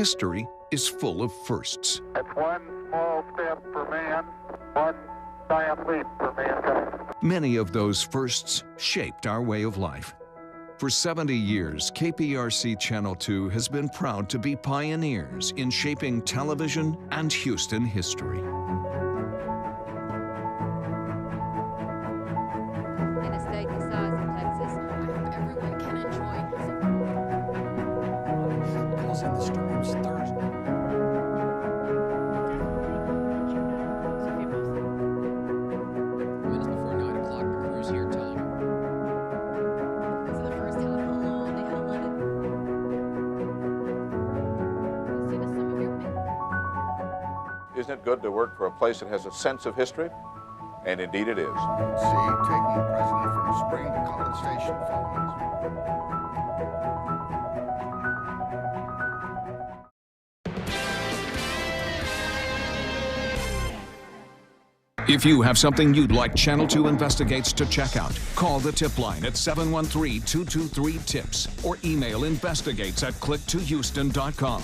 history is full of firsts. It's one small step for man, one giant leap for mankind. Many of those firsts shaped our way of life. For 70 years, KPRC Channel 2 has been proud to be pioneers in shaping television and Houston history. In a state the size of Texas, I hope everyone can enjoy. Causing the storms Thursday. Minutes before 9 o'clock, the crew's here telling her. This is the first time in a long they haven't let it. Send us some of your pictures. Isn't it good to work for a place that has a sense of history? And indeed it is. See, taking the president from Spring to College Station following. If you have something you'd like Channel 2 Investigates to check out, call the tip line at 713-223-TIPS or email investigates@click2houston.com.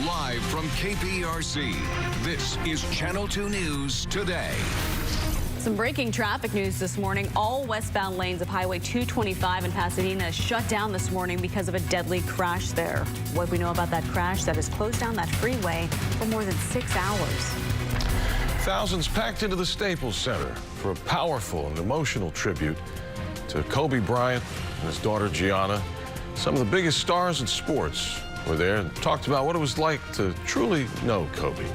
Live from KPRC, this is Channel 2 News Today. Some breaking traffic news this morning. All westbound lanes of Highway 225 in Pasadena shut down this morning because of a deadly crash there. What we know about that crash that has closed down that freeway for more than 6 hours. Thousands packed into the Staples Center for a powerful and emotional tribute to Kobe Bryant and his daughter Gianna. Some of the biggest stars in sports were there and talked about what it was like to truly know Kobe.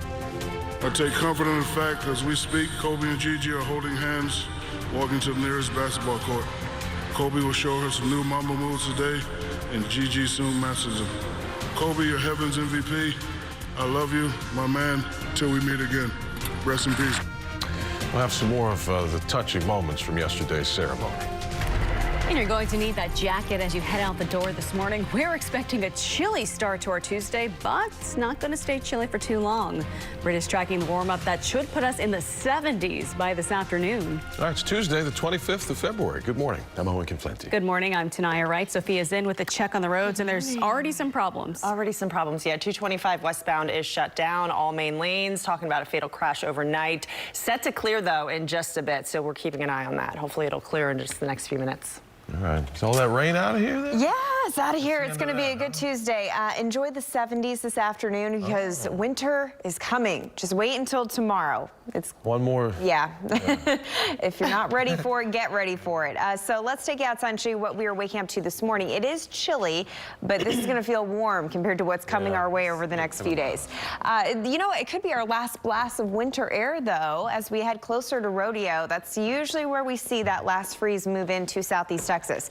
I take comfort in the fact as we speak, Kobe and Gigi are holding hands, walking to the nearest basketball court. Kobe will show her some new Mamba moves today, and Gigi soon masters them. Kobe, your heavens MVP. I love you, my man, till we meet again. Rest in peace. We'll have some more of the touching moments from yesterday's ceremony. And you're going to need that jacket as you head out the door this morning. We're expecting a chilly start to our Tuesday, but it's not going to stay chilly for too long. British tracking the warm up that should put us in the 70s by this afternoon. All right, it's Tuesday, the 25th of February. Good morning. I'm Owen Conflenti. Good morning. I'm Tanaya Wright. Sophia's in with a check on the roads, and there's already some problems. Already some problems, yeah. 225 westbound is shut down. All main lanes. Talking about a fatal crash overnight. Set to clear, though, in just a bit, so we're keeping an eye on that. Hopefully it'll clear in just the next few minutes. All right. Is all that rain out of here then? Yeah, it's out of here. It's going to be a good Tuesday. Enjoy the 70s this afternoon because winter is coming. Just wait until tomorrow. It's one more. Yeah. If you're not ready for it, get ready for it. So let's take you outside and show you what we are waking up to this morning. It is chilly, but this is going to feel warm compared to what's coming our way over the next few days. You know, it could be our last blast of winter air, though, as we head closer to rodeo. That's usually where we see that last freeze move into southeast Texas.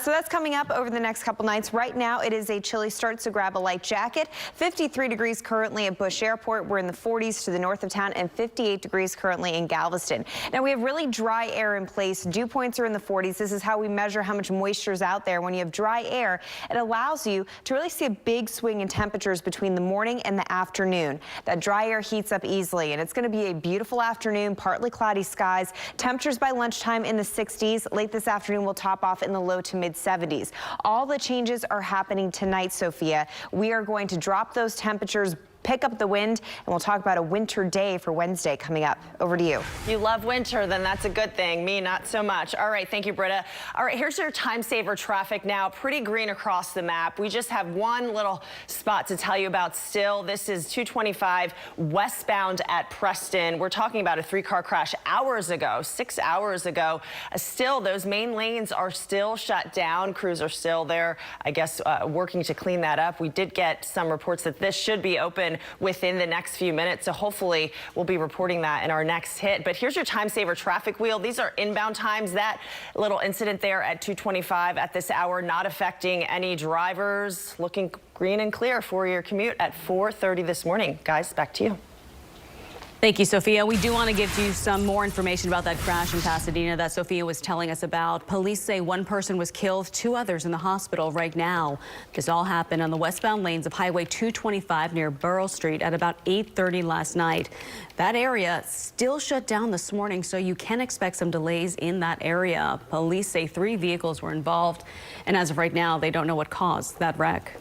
So that's coming up over the next couple nights. Right now, it is a chilly start, so grab a light jacket. 53 degrees currently at Bush Airport. We're in the 40s to the north of town and 58 degrees currently in Galveston. Now, we have really dry air in place. Dew points are in the 40s. This is how we measure how much moisture is out there. When you have dry air, it allows you to really see a big swing in temperatures between the morning and the afternoon. That dry air heats up easily, and it's going to be a beautiful afternoon, partly cloudy skies. Temperatures by lunchtime in the 60s. Late this afternoon, we'll top off in the low to mid 70s. All the changes are happening tonight, Sophia. We are going to drop those temperatures, pick up the wind, and we'll talk about a winter day for Wednesday coming up. Over to you. You love winter, then that's a good thing. Me, not so much. All right, thank you, Britta. All right, here's your time saver traffic now. Pretty green across the map. We just have one little spot to tell you about still. This is 225 westbound at Preston. We're talking about a 3-car crash hours ago, 6 hours ago. Still, those main lanes are still shut down. Crews are still there, I guess, working to clean that up. We did get some reports that this should be open within the next few minutes, so hopefully we'll be reporting that in our next hit. But here's your time saver traffic wheel. These are inbound times. That little incident there at 225 at this hour not affecting any drivers. Looking green and clear for your commute at 4:30 this morning. Guys, back to you. Thank you, Sophia. We do want to give you some more information about that crash in Pasadena that Sophia was telling us about. Police say one person was killed, 2 others in the hospital right now. This all happened on the westbound lanes of Highway 225 near Burrell Street at about 8:30 last night. That area still shut down this morning, so you can expect some delays in that area. Police say 3 vehicles were involved, and as of right now, they don't know what caused that wreck.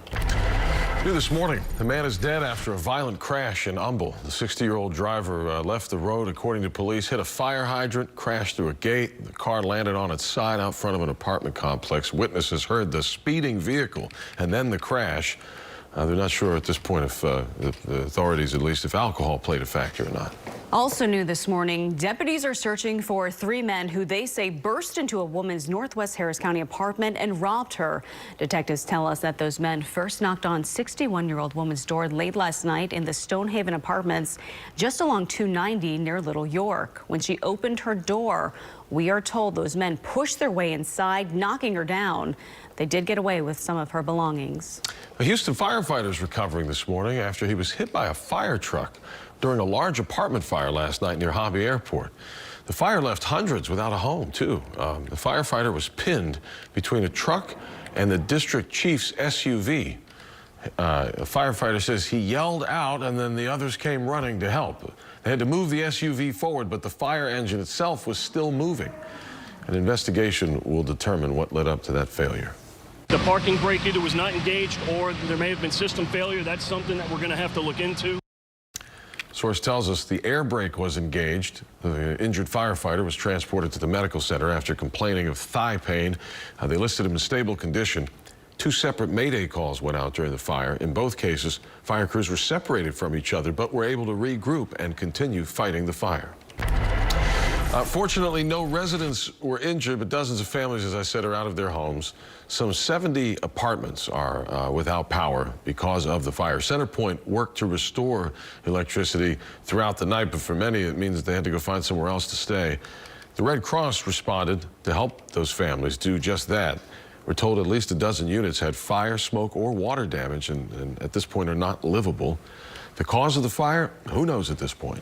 New this morning, the man is dead after a violent crash in Humble. The 60-year-old driver left the road, according to police, hit a fire hydrant, crashed through a gate. The car landed on its side out front of an apartment complex. Witnesses heard the speeding vehicle and then the crash. They're not sure at this point if the authorities, at least, if alcohol played a factor or not. Also new this morning, deputies are searching for 3 men who they say burst into a woman's Northwest Harris County apartment and robbed her. Detectives tell us that those men first knocked on 61-year-old woman's door late last night in the Stonehaven Apartments just along 290 near Little York. When she opened her door, we are told those men pushed their way inside, knocking her down. They did get away with some of her belongings. A Houston firefighter is recovering this morning after he was hit by a fire truck during a large apartment fire last night near Harvey Airport. The fire left hundreds without a home, too. The firefighter was pinned between a truck and the district chief's SUV. A firefighter says he yelled out and then the others came running to help. They had to move the SUV forward, but the fire engine itself was still moving. An investigation will determine what led up to that failure. The parking brake either was not engaged or there may have been system failure. That's something that we're going to have to look into. Source tells us the air brake was engaged. The injured firefighter was transported to the medical center after complaining of thigh pain. They listed him in stable condition. 2 separate Mayday calls went out during the fire. In both cases, fire crews were separated from each other but were able to regroup and continue fighting the fire. Fortunately, no residents were injured, but dozens of families, as I said, are out of their homes. Some 70 apartments are without power because of the fire. CenterPoint worked to restore electricity throughout the night, but for many, it means they had to go find somewhere else to stay. The Red Cross responded to help those families do just that. We're told at least a dozen units had fire, smoke, or water damage, and at this point are not livable. The cause of the fire, who knows at this point?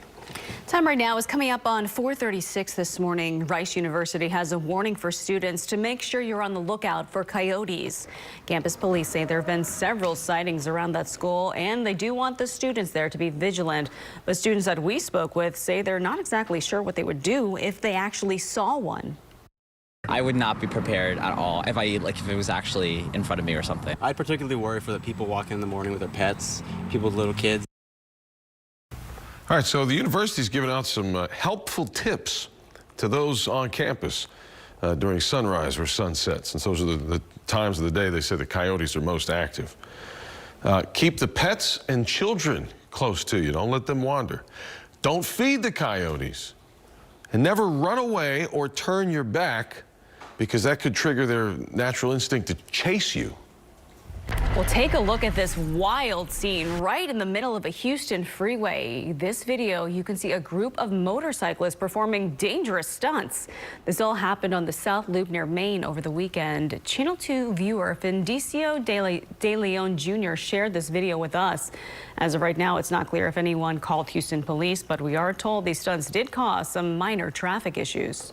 Time right now is coming up on 4:36 this morning. Rice University has a warning for students to make sure you're on the lookout for coyotes. Campus police say there have been several sightings around that school, and they do want the students there to be vigilant. But students that we spoke with say they're not exactly sure what they would do if they actually saw one. I would not be prepared at all if it was actually in front of me or something. I'd particularly worry for the people walking in the morning with their pets, people with little kids. All right, so the university's given out some helpful tips to those on campus during sunrise or sunsets. And those are the times of the day they say the coyotes are most active. Keep the pets and children close to you. Don't let them wander. Don't feed the coyotes. And never run away or turn your back, because that could trigger their natural instinct to chase you. Well, take a look at this wild scene right in the middle of a Houston freeway. This video, you can see a group of motorcyclists performing dangerous stunts. This all happened on the South Loop near Maine over the weekend. Channel 2 viewer Findicio De Leon Jr. shared this video with us. As of right now, it's not clear if anyone called Houston police, but we are told these stunts did cause some minor traffic issues.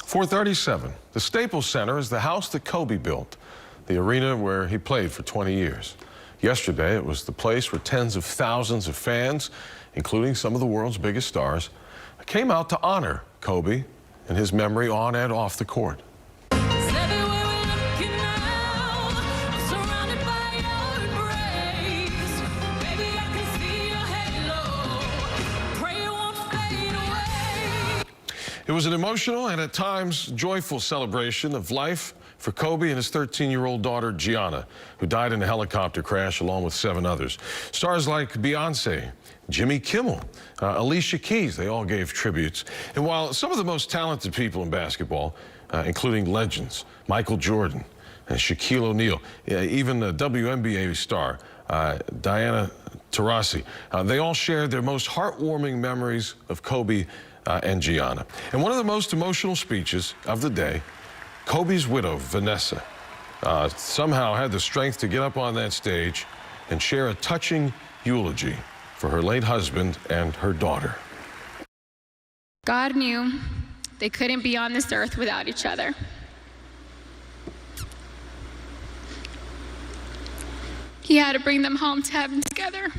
437. The Staples Center is the house that Kobe built, the arena where he played for 20 years. Yesterday, it was the place where tens of thousands of fans, including some of the world's biggest stars, came out to honor Kobe and his memory on and off the court. It was an emotional and at times joyful celebration of life for Kobe and his 13-year-old daughter, Gianna, who died in a helicopter crash along with 7 others. Stars like Beyonce, Jimmy Kimmel, Alicia Keys, they all gave tributes. And while some of the most talented people in basketball, including legends, Michael Jordan and Shaquille O'Neal, even the WNBA star, Diana Taurasi, they all shared their most heartwarming memories of Kobe and Gianna. And one of the most emotional speeches of the day, Kobe's widow, Vanessa, somehow had the strength to get up on that stage and share a touching eulogy for her late husband and her daughter. God knew they couldn't be on this earth without each other. He had to bring them home to heaven together.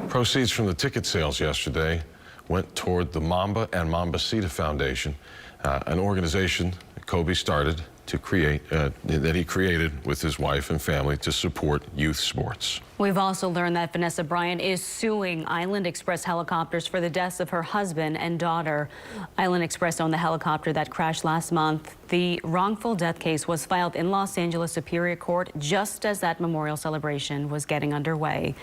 Proceeds from the ticket sales yesterday went toward the Mamba and Mambacita Foundation, an organization Kobe started to create, that he created with his wife and family to support youth sports. We've also learned that Vanessa Bryant is suing Island Express Helicopters for the deaths of her husband and daughter. Island Express owned the helicopter that crashed last month. The wrongful death case was filed in Los Angeles Superior Court just as that memorial celebration was getting underway.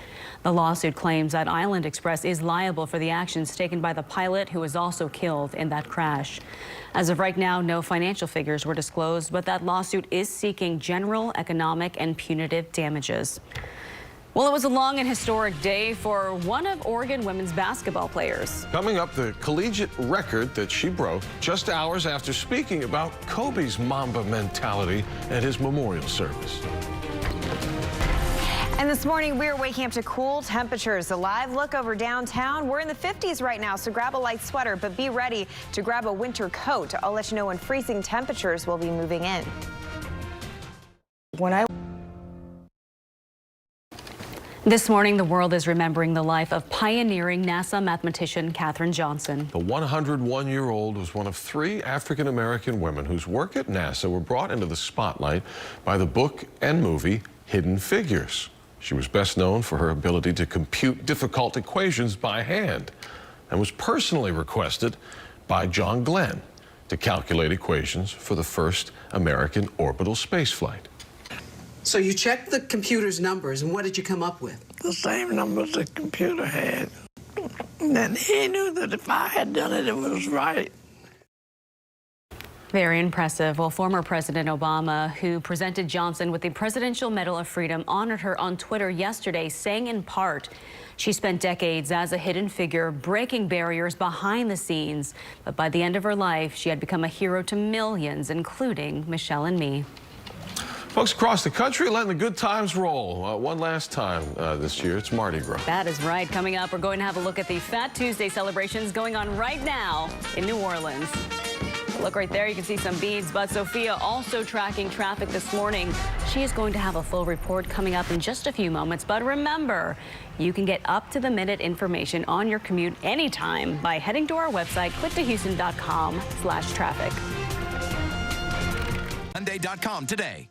The lawsuit claims that Island Express is liable for the actions taken by the pilot who was also killed in that crash. As of right now, no financial figures were disclosed, but that lawsuit is seeking general economic and punitive damages. Well, it was a long and historic day for one of Oregon women's basketball players. Coming up, the collegiate record that she broke just hours after speaking about Kobe's Mamba mentality at his memorial service. And this morning, we're waking up to cool temperatures. A live look over downtown. We're in the 50s right now, so grab a light sweater, but be ready to grab a winter coat. I'll let you know when freezing temperatures will be moving in. This morning, the world is remembering the life of pioneering NASA mathematician Katherine Johnson. The 101-year-old was one of 3 African-American women whose work at NASA were brought into the spotlight by the book and movie Hidden Figures. She was best known for her ability to compute difficult equations by hand and was personally requested by John Glenn to calculate equations for the first American orbital spaceflight. So you checked the computer's numbers, and what did you come up with? The same numbers the computer had. And then he knew that if I had done it, it was right. Very impressive. Well, former President Obama, who presented Johnson with the Presidential Medal of Freedom, honored her on Twitter yesterday, saying in part, she spent decades as a hidden figure, breaking barriers behind the scenes. But by the end of her life, she had become a hero to millions, including Michelle and me. Folks across the country letting the good times roll. One last time this year, it's Mardi Gras. That is right. Coming up, we're going to have a look at the Fat Tuesday celebrations going on right now in New Orleans. Look right there, you can see some beads, but Sophia also tracking traffic this morning. She is going to have a full report coming up in just a few moments. But remember, you can get up-to-the-minute information on your commute anytime by heading to our website, clicktohouston.com/traffic. Monday.com today.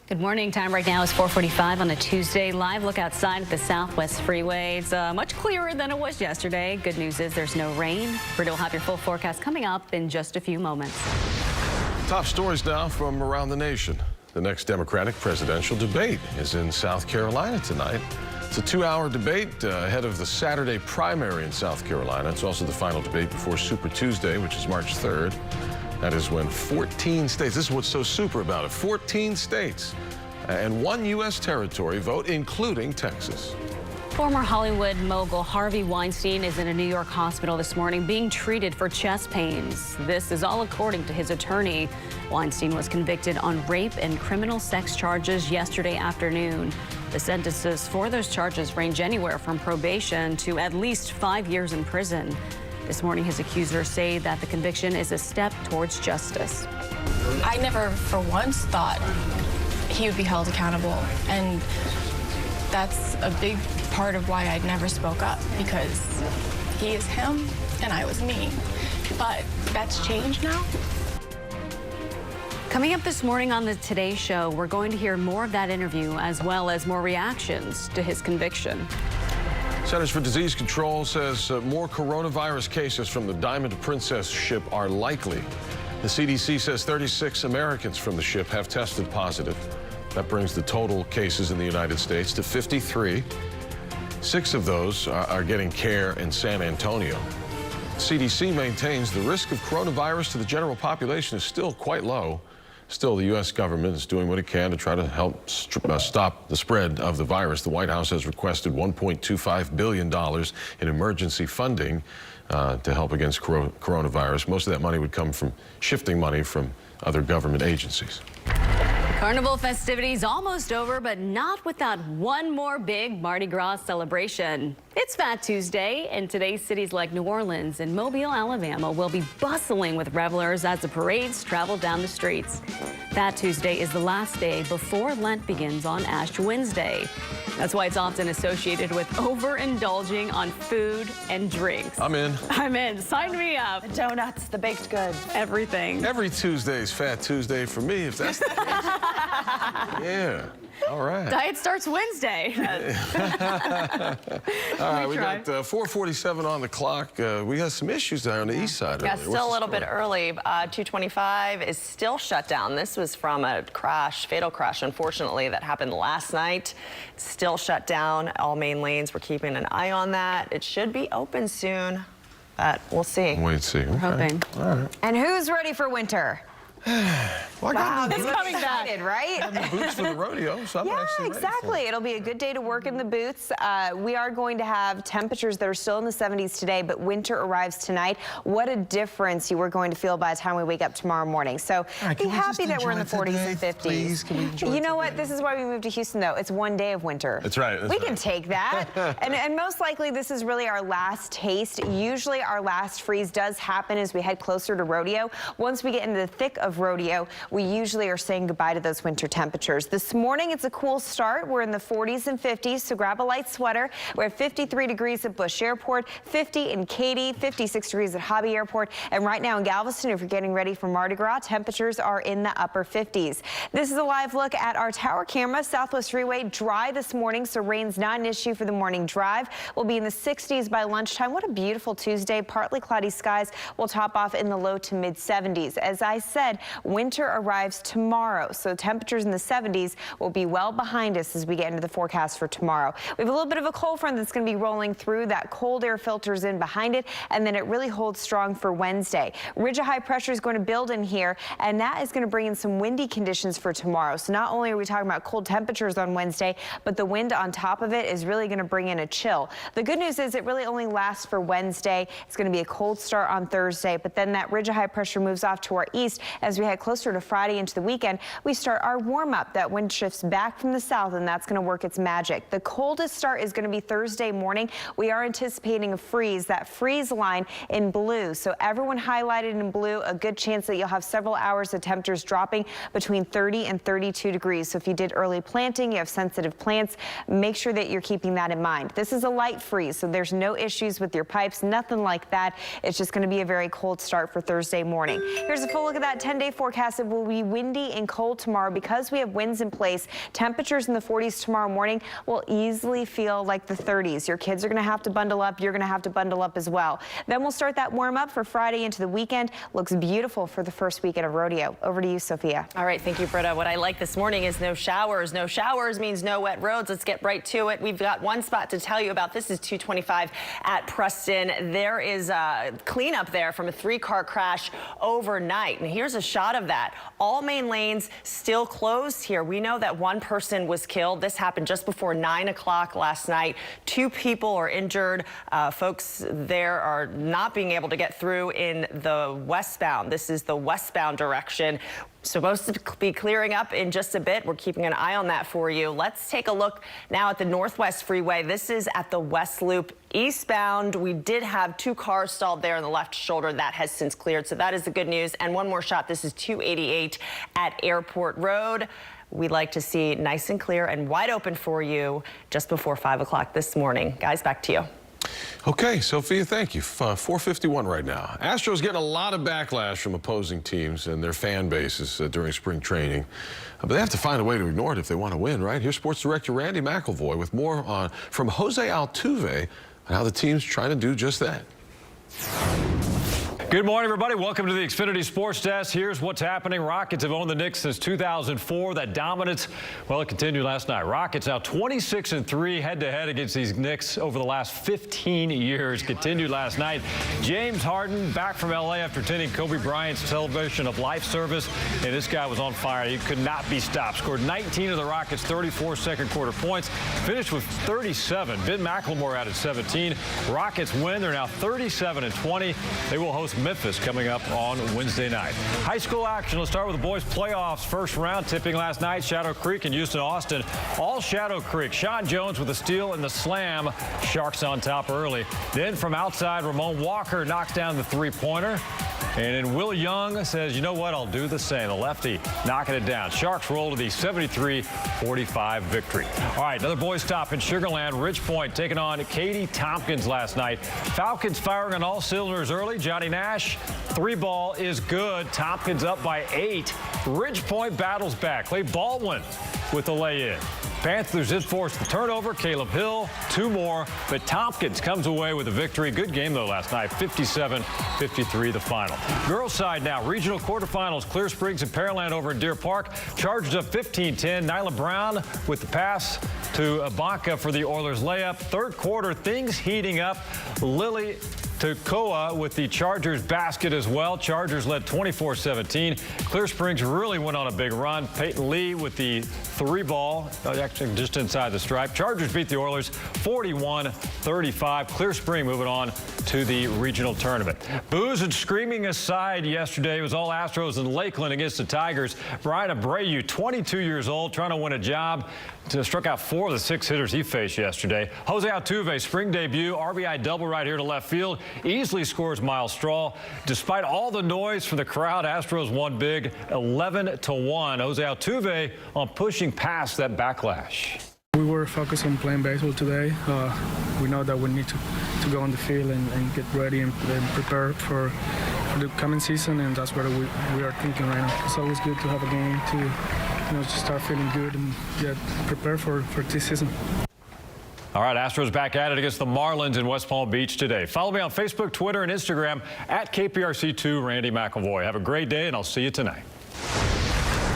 Good morning. Time right now is 4:45 on a Tuesday. Live look outside at the Southwest Freeway. It's much clearer than it was yesterday. Good news is there's no rain. Britta will have your full forecast coming up in just a few moments. Top stories now from around the nation. The next Democratic presidential debate is in South Carolina tonight. It's a 2-hour debate ahead of the Saturday primary in South Carolina. It's also the final debate before Super Tuesday, which is March 3rd. That is when 14 states, this is what's so super about it, 14 states and 1 U.S. territory vote, including Texas. Former Hollywood mogul Harvey Weinstein is in a New York hospital this morning being treated for chest pains. This is all according to his attorney. Weinstein was convicted on rape and criminal sex charges yesterday afternoon. The sentences for those charges range anywhere from probation to at least 5 years in prison. This morning, his accusers say that the conviction is a step towards justice. I never for once thought he would be held accountable, and that's a big part of why I never spoke up, because he is him and I was me. But that's changed now. Coming up this morning on the Today Show, we're going to hear more of that interview as well as more reactions to his conviction. Centers for Disease Control says more coronavirus cases from the Diamond Princess ship are likely. The CDC says 36 Americans from the ship have tested positive. That brings the total cases in the United States to 53. 6 of those are getting care in San Antonio. CDC maintains the risk of coronavirus to the general population is still quite low. Still, the U.S. government is doing what it can to try to help stop the spread of the virus. The White House has requested $1.25 billion in emergency funding to help against coronavirus. Most of that money would come from shifting money from other government agencies. Carnival festivities almost over, but not without one more big Mardi Gras celebration. It's Fat Tuesday, and today cities like New Orleans and Mobile, Alabama will be bustling with revelers as the parades travel down the streets. Fat Tuesday is the last day before Lent begins on Ash Wednesday. That's why it's often associated with overindulging on food and drinks. I'm in. I'm in. Sign me up. The donuts, the baked goods. Everything. Every Tuesday is Fat Tuesday for me, if that's the case. Yeah. All right. Diet starts Wednesday. All right, we got 4:47 on the clock. We got some issues there on the east side. Yeah, still a little bit early. 225 is still shut down. This was from a crash, fatal crash, unfortunately, that happened last night. It's still shut down. All main lanes. We're keeping an eye on that. It should be open soon, but we'll see. Wait and see. Okay. Hoping. All right. And who's ready for winter? Well, wow, it's coming back, right? I have the boots for the rodeo, so I'm actually ready exactly. for it. It'll be a good day to work in the boots. We are going to have temperatures that are still in the 70s today, but winter arrives tonight. What a difference you are going to feel by the time we wake up tomorrow morning. So be happy that we're in the 40s and 50s. Please, can we enjoy you know what? This is why we moved to Houston, though. It's one day of winter. That's right. We can take that. and most likely, this is really our last taste. Usually, our last freeze does happen as we head closer to rodeo. Once we get into the thick of rodeo, we usually are saying goodbye to those winter temperatures. This morning, it's a cool start. We're in the 40s and 50s, so grab a light sweater. We're at 53 degrees at Bush Airport, 50 in Katy, 56 degrees at Hobby Airport, and right now in Galveston, if you're getting ready for Mardi Gras, temperatures are in the upper 50s. This is a live look at our tower camera. Southwest Freeway dry this morning, so rain's not an issue for the morning drive. We'll be in the 60s by lunchtime. What a beautiful Tuesday. Partly cloudy skies will top off in the low to mid 70s. As I said, winter arrives tomorrow, so temperatures in the 70s will be well behind us as we get into the forecast for tomorrow. We have a little bit of a cold front that's going to be rolling through. That cold air filters in behind it, and then it really holds strong for Wednesday. Ridge of high pressure is going to build in here, and that is going to bring in some windy conditions for tomorrow. So not only are we talking about cold temperatures on Wednesday, but the wind on top of it is really going to bring in a chill. The good news is it really only lasts for Wednesday. It's going to be a cold start on Thursday, but then that ridge of high pressure moves off to our east as we head closer to Friday into the weekend. We start our warm-up. That wind shifts back from the south, and that's going to work its magic. The coldest start is going to be Thursday morning. We are anticipating a freeze, that freeze line in blue. So everyone highlighted in blue, a good chance that you'll have several hours of temperatures dropping between 30 and 32 degrees. So if you did early planting, you have sensitive plants, make sure that you're keeping that in mind. This is a light freeze, so there's no issues with your pipes, nothing like that. It's just going to be a very cold start for Thursday morning. Here's a full look at that 10-day forecast. It will be windy and cold tomorrow because we have winds in place. Temperatures in the 40s tomorrow morning will easily feel like the 30s. Your kids are going to have to bundle up. You're going to have to bundle up as well. Then we'll start that warm up for Friday into the weekend. Looks beautiful for the first weekend of rodeo. Over to you, Sophia. All right, thank you, Britta. What I like this morning is no showers. No showers means no wet roads. Let's get right to it. We've got one spot to tell you about. This is 225 at Preston. There is a cleanup there from a 3-car crash overnight. And here's a shot of that. All main lanes still closed here. We know that one person was killed. This happened just before 9 o'clock last night. 2 people are injured. Folks there are not being able to get through in the westbound. This is the westbound direction. Supposed to be clearing up in just a bit. We're keeping an eye on that for you. Let's take a look now at the Northwest Freeway. This is at the West Loop eastbound. We did have 2 cars stalled there in the left shoulder. That has since cleared, so that is the good news. And one more shot. This is 288 at Airport Road. We like to see nice and clear and wide open for you just before 5 o'clock this morning. Guys, back to you. Okay, Sophia, thank you. 4:51 right now. Astros getting a lot of backlash from opposing teams and their fan bases during spring training. But they have to find a way to ignore it if they want to win, right? Here's Sports Director Randy McElvoy with more from Jose Altuve on how the team's trying to do just that. Good morning, everybody. Welcome to the Xfinity Sports Desk. Here's what's happening. Rockets have owned the Knicks since 2004. That dominance, well, it continued last night. Rockets now 26-3 head-to-head against these Knicks over the last 15 years. Continued last night. James Harden back from L.A. after attending Kobe Bryant's celebration of life service, and this guy was on fire. He could not be stopped. Scored 19 of the Rockets' 34 second-quarter points. Finished with 37. Ben McLemore added 17. Rockets win. They're now 37-20. They will host Memphis coming up on Wednesday night. High school action. Let's start with the boys' playoffs. First round tipping last night. Shadow Creek and Houston Austin. All Shadow Creek. Sean Jones with a steal and the slam. Sharks on top early. Then from outside, Ramon Walker knocks down the three-pointer. And then Will Young says, you know what, I'll do the same. The lefty knocking it down. Sharks roll to the 73-45 victory. All right, another boys' stop in Sugar Land. Ridge Point taking on Katy Tompkins last night. Falcons firing on all cylinders early. Johnny Nash, three ball is good. Tompkins up by 8. Ridge Point battles back. Clay Baldwin with the lay-in. Panthers did force the turnover. Caleb Hill, 2 more, but Tompkins comes away with a victory. Good game, though, last night. 57-53 the final. Girls side now. Regional quarterfinals. Clear Springs and Pearland over in Deer Park. Chargers up 15-10. Nyla Brown with the pass to Ibanka for the Oilers layup. Third quarter, things heating up. Lily Tekoa with the Chargers basket as well. Chargers led 24-17. Clear Springs really went on a big run. Peyton Lee with the 3-ball, actually just inside the stripe. Chargers beat the Oilers 41-35. Clear Spring moving on to the regional tournament. Boos and screaming aside yesterday. It was all Astros in Lakeland against the Tigers. Brian Abreu, 22 years old, trying to win a job. Struck out 4 of the 6 hitters he faced yesterday. Jose Altuve, spring debut, RBI double right here to left field. Easily scores Miles Straw. Despite all the noise from the crowd, Astros won big, 11-1. Jose Altuve on pushing past that backlash. We were focused on playing baseball today. We know that we need to go on the field and get ready and prepare for the coming season, and that's what we are thinking right now. It's always good to have a game to start feeling good and get prepared for this season. All right, Astros back at it against the Marlins in West Palm Beach today. Follow me on Facebook, Twitter, and Instagram at KPRC2 Randy McElvoy. Have a great day, and I'll see you tonight.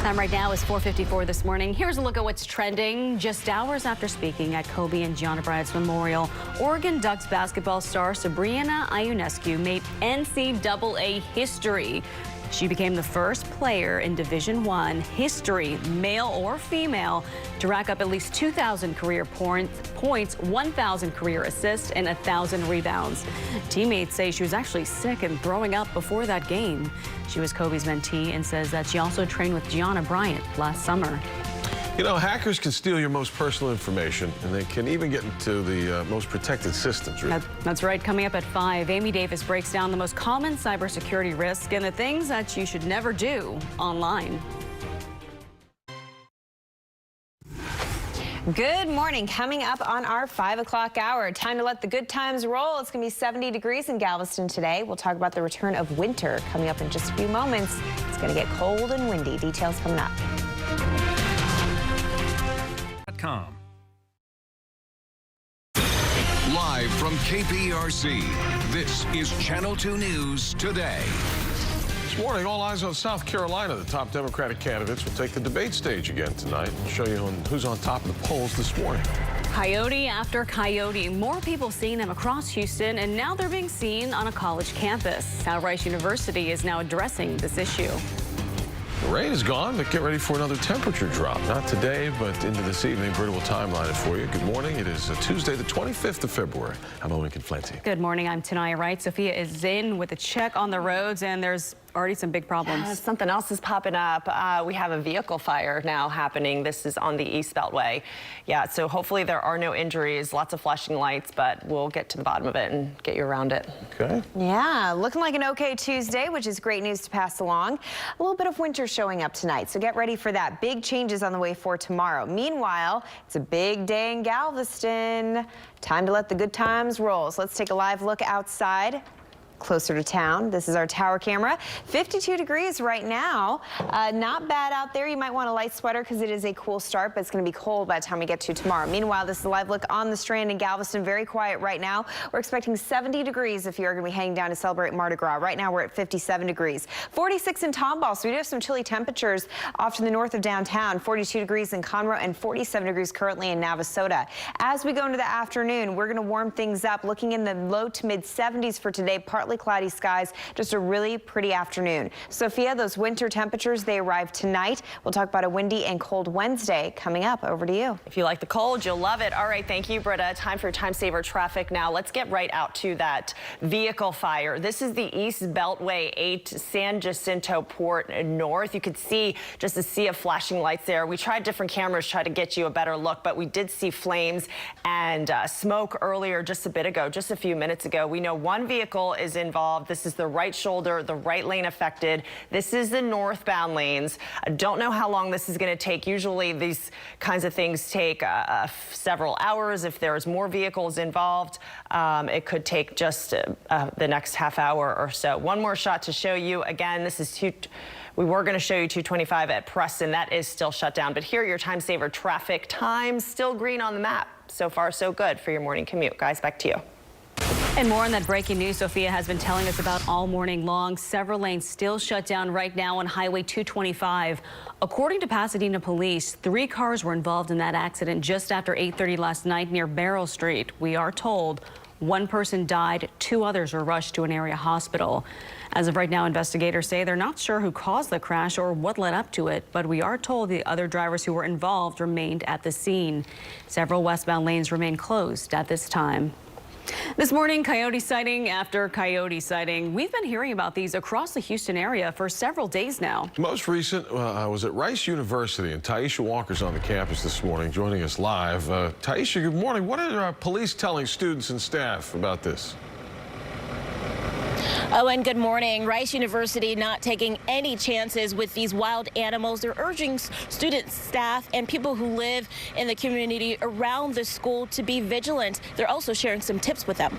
Time right now is 4:54 this morning. Here's a look at what's trending. Just hours after speaking at Kobe and Gianna Bryant's memorial, Oregon Ducks basketball star Sabrina Ionescu made NCAA history. She became the first player in Division I history, male or female, to rack up at least 2,000 career points, 1,000 career assists, and 1,000 rebounds. Teammates say she was actually sick and throwing up before that game. She was Kobe's mentee and says that she also trained with Gianna Bryant last summer. You know, hackers can steal your most personal information, and they can even get into the most protected systems. Really. That's right. Coming up at 5, Amy Davis breaks down the most common cybersecurity risk and the things that you should never do online. Good morning. Coming up on our 5 o'clock hour, time to let the good times roll. It's going to be 70 degrees in Galveston today. We'll talk about the return of winter coming up in just a few moments. It's going to get cold and windy. Details coming up. Live from KPRC, this is Channel 2 News Today. This morning, all eyes on South Carolina. The top Democratic candidates will take the debate stage again tonight. We'll show you who's on top of the polls this morning. Coyote after coyote. More people seeing them across Houston, and now they're being seen on a college campus. Sal Rice University is now addressing this issue. The rain is gone, but get ready for another temperature drop. Not today, but into this evening. Britta will timeline it for you. Good morning. It is Tuesday, the 25th of February. I'm Owen Conflenti. Good morning. I'm Tanaya Wright. Sophia is in with a check on the roads, and there's already some big problems. Something else is popping up. We have a vehicle fire now happening. This is on the East Beltway. Yeah, so hopefully there are no injuries, lots of flashing lights, but we'll get to the bottom of it and get you around it. Okay. Yeah, looking like an okay Tuesday, which is great news to pass along. A little bit of winter showing up tonight, so get ready for that. Big changes on the way for tomorrow. Meanwhile, it's a big day in Galveston. Time to let the good times roll. So let's take a live look outside. closer to town. This is our tower camera. 52 degrees right now. Not bad out there. You might want a light sweater because it is a cool start, but it's going to be cold by the time we get to tomorrow. Meanwhile, this is a live look on the Strand in Galveston. Very quiet right now. We're expecting 70 degrees if you're going to be heading down to celebrate Mardi Gras. Right now, we're at 57 degrees. 46 in Tomball, so we do have some chilly temperatures off to the north of downtown. 42 degrees in Conroe and 47 degrees currently in Navasota. As we go into the afternoon, we're going to warm things up. Looking in the low to mid 70s for today. Partly cloudy skies. Just a really pretty afternoon. Sophia, those winter temperatures, they arrive tonight. We'll talk about a windy and cold Wednesday coming up. Over to you. If you like the cold, you'll love it. All right, thank you, Britta. Time for time saver traffic now. Let's get right out to that vehicle fire. This is the East Beltway 8 San Jacinto Port North. You could see just a sea of flashing lights there. We tried different cameras, tried to get you a better look, but we did see flames and smoke earlier just a bit ago, just a few minutes ago. We know one vehicle is involved. This is the right shoulder, the right lane affected. This is the northbound lanes. I don't know how long this is going to take. Usually these kinds of things take several hours. If there's more vehicles involved, it could take just the next half hour or so. One more shot to show you. Again, this is we were going to show you 225 at Preston. That is still shut down. But here are your time saver traffic times. Still green on the map. So far, so good for your morning commute. Guys, back to you. And more on that breaking news Sophia has been telling us about all morning long. Several lanes still shut down right now on Highway 225. According to Pasadena police, 3 cars were involved in that accident just after 8:30 last night near Barrow Street. We are told 1 person died, 2 others were rushed to an area hospital. As of right now, investigators say they're not sure who caused the crash or what led up to it, but we are told the other drivers who were involved remained at the scene. Several westbound lanes remain closed at this time. This morning, coyote sighting after coyote sighting. We've been hearing about these across the Houston area for several days now. Most recent was at Rice University, and Taisha Walker's on the campus this morning, joining us live. Taisha, good morning. What are police telling students and staff about this? Oh, and good morning. Rice University not taking any chances with these wild animals. They're urging students, staff, and people who live in the community around the school to be vigilant. They're also sharing some tips with them.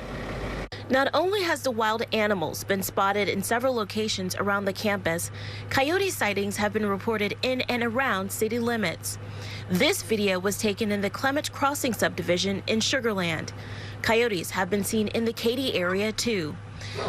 Not only has the wild animals been spotted in several locations around the campus, coyote sightings have been reported in and around city limits. This video was taken in the Clement Crossing subdivision in Sugar Land. Coyotes have been seen in the Katy area too.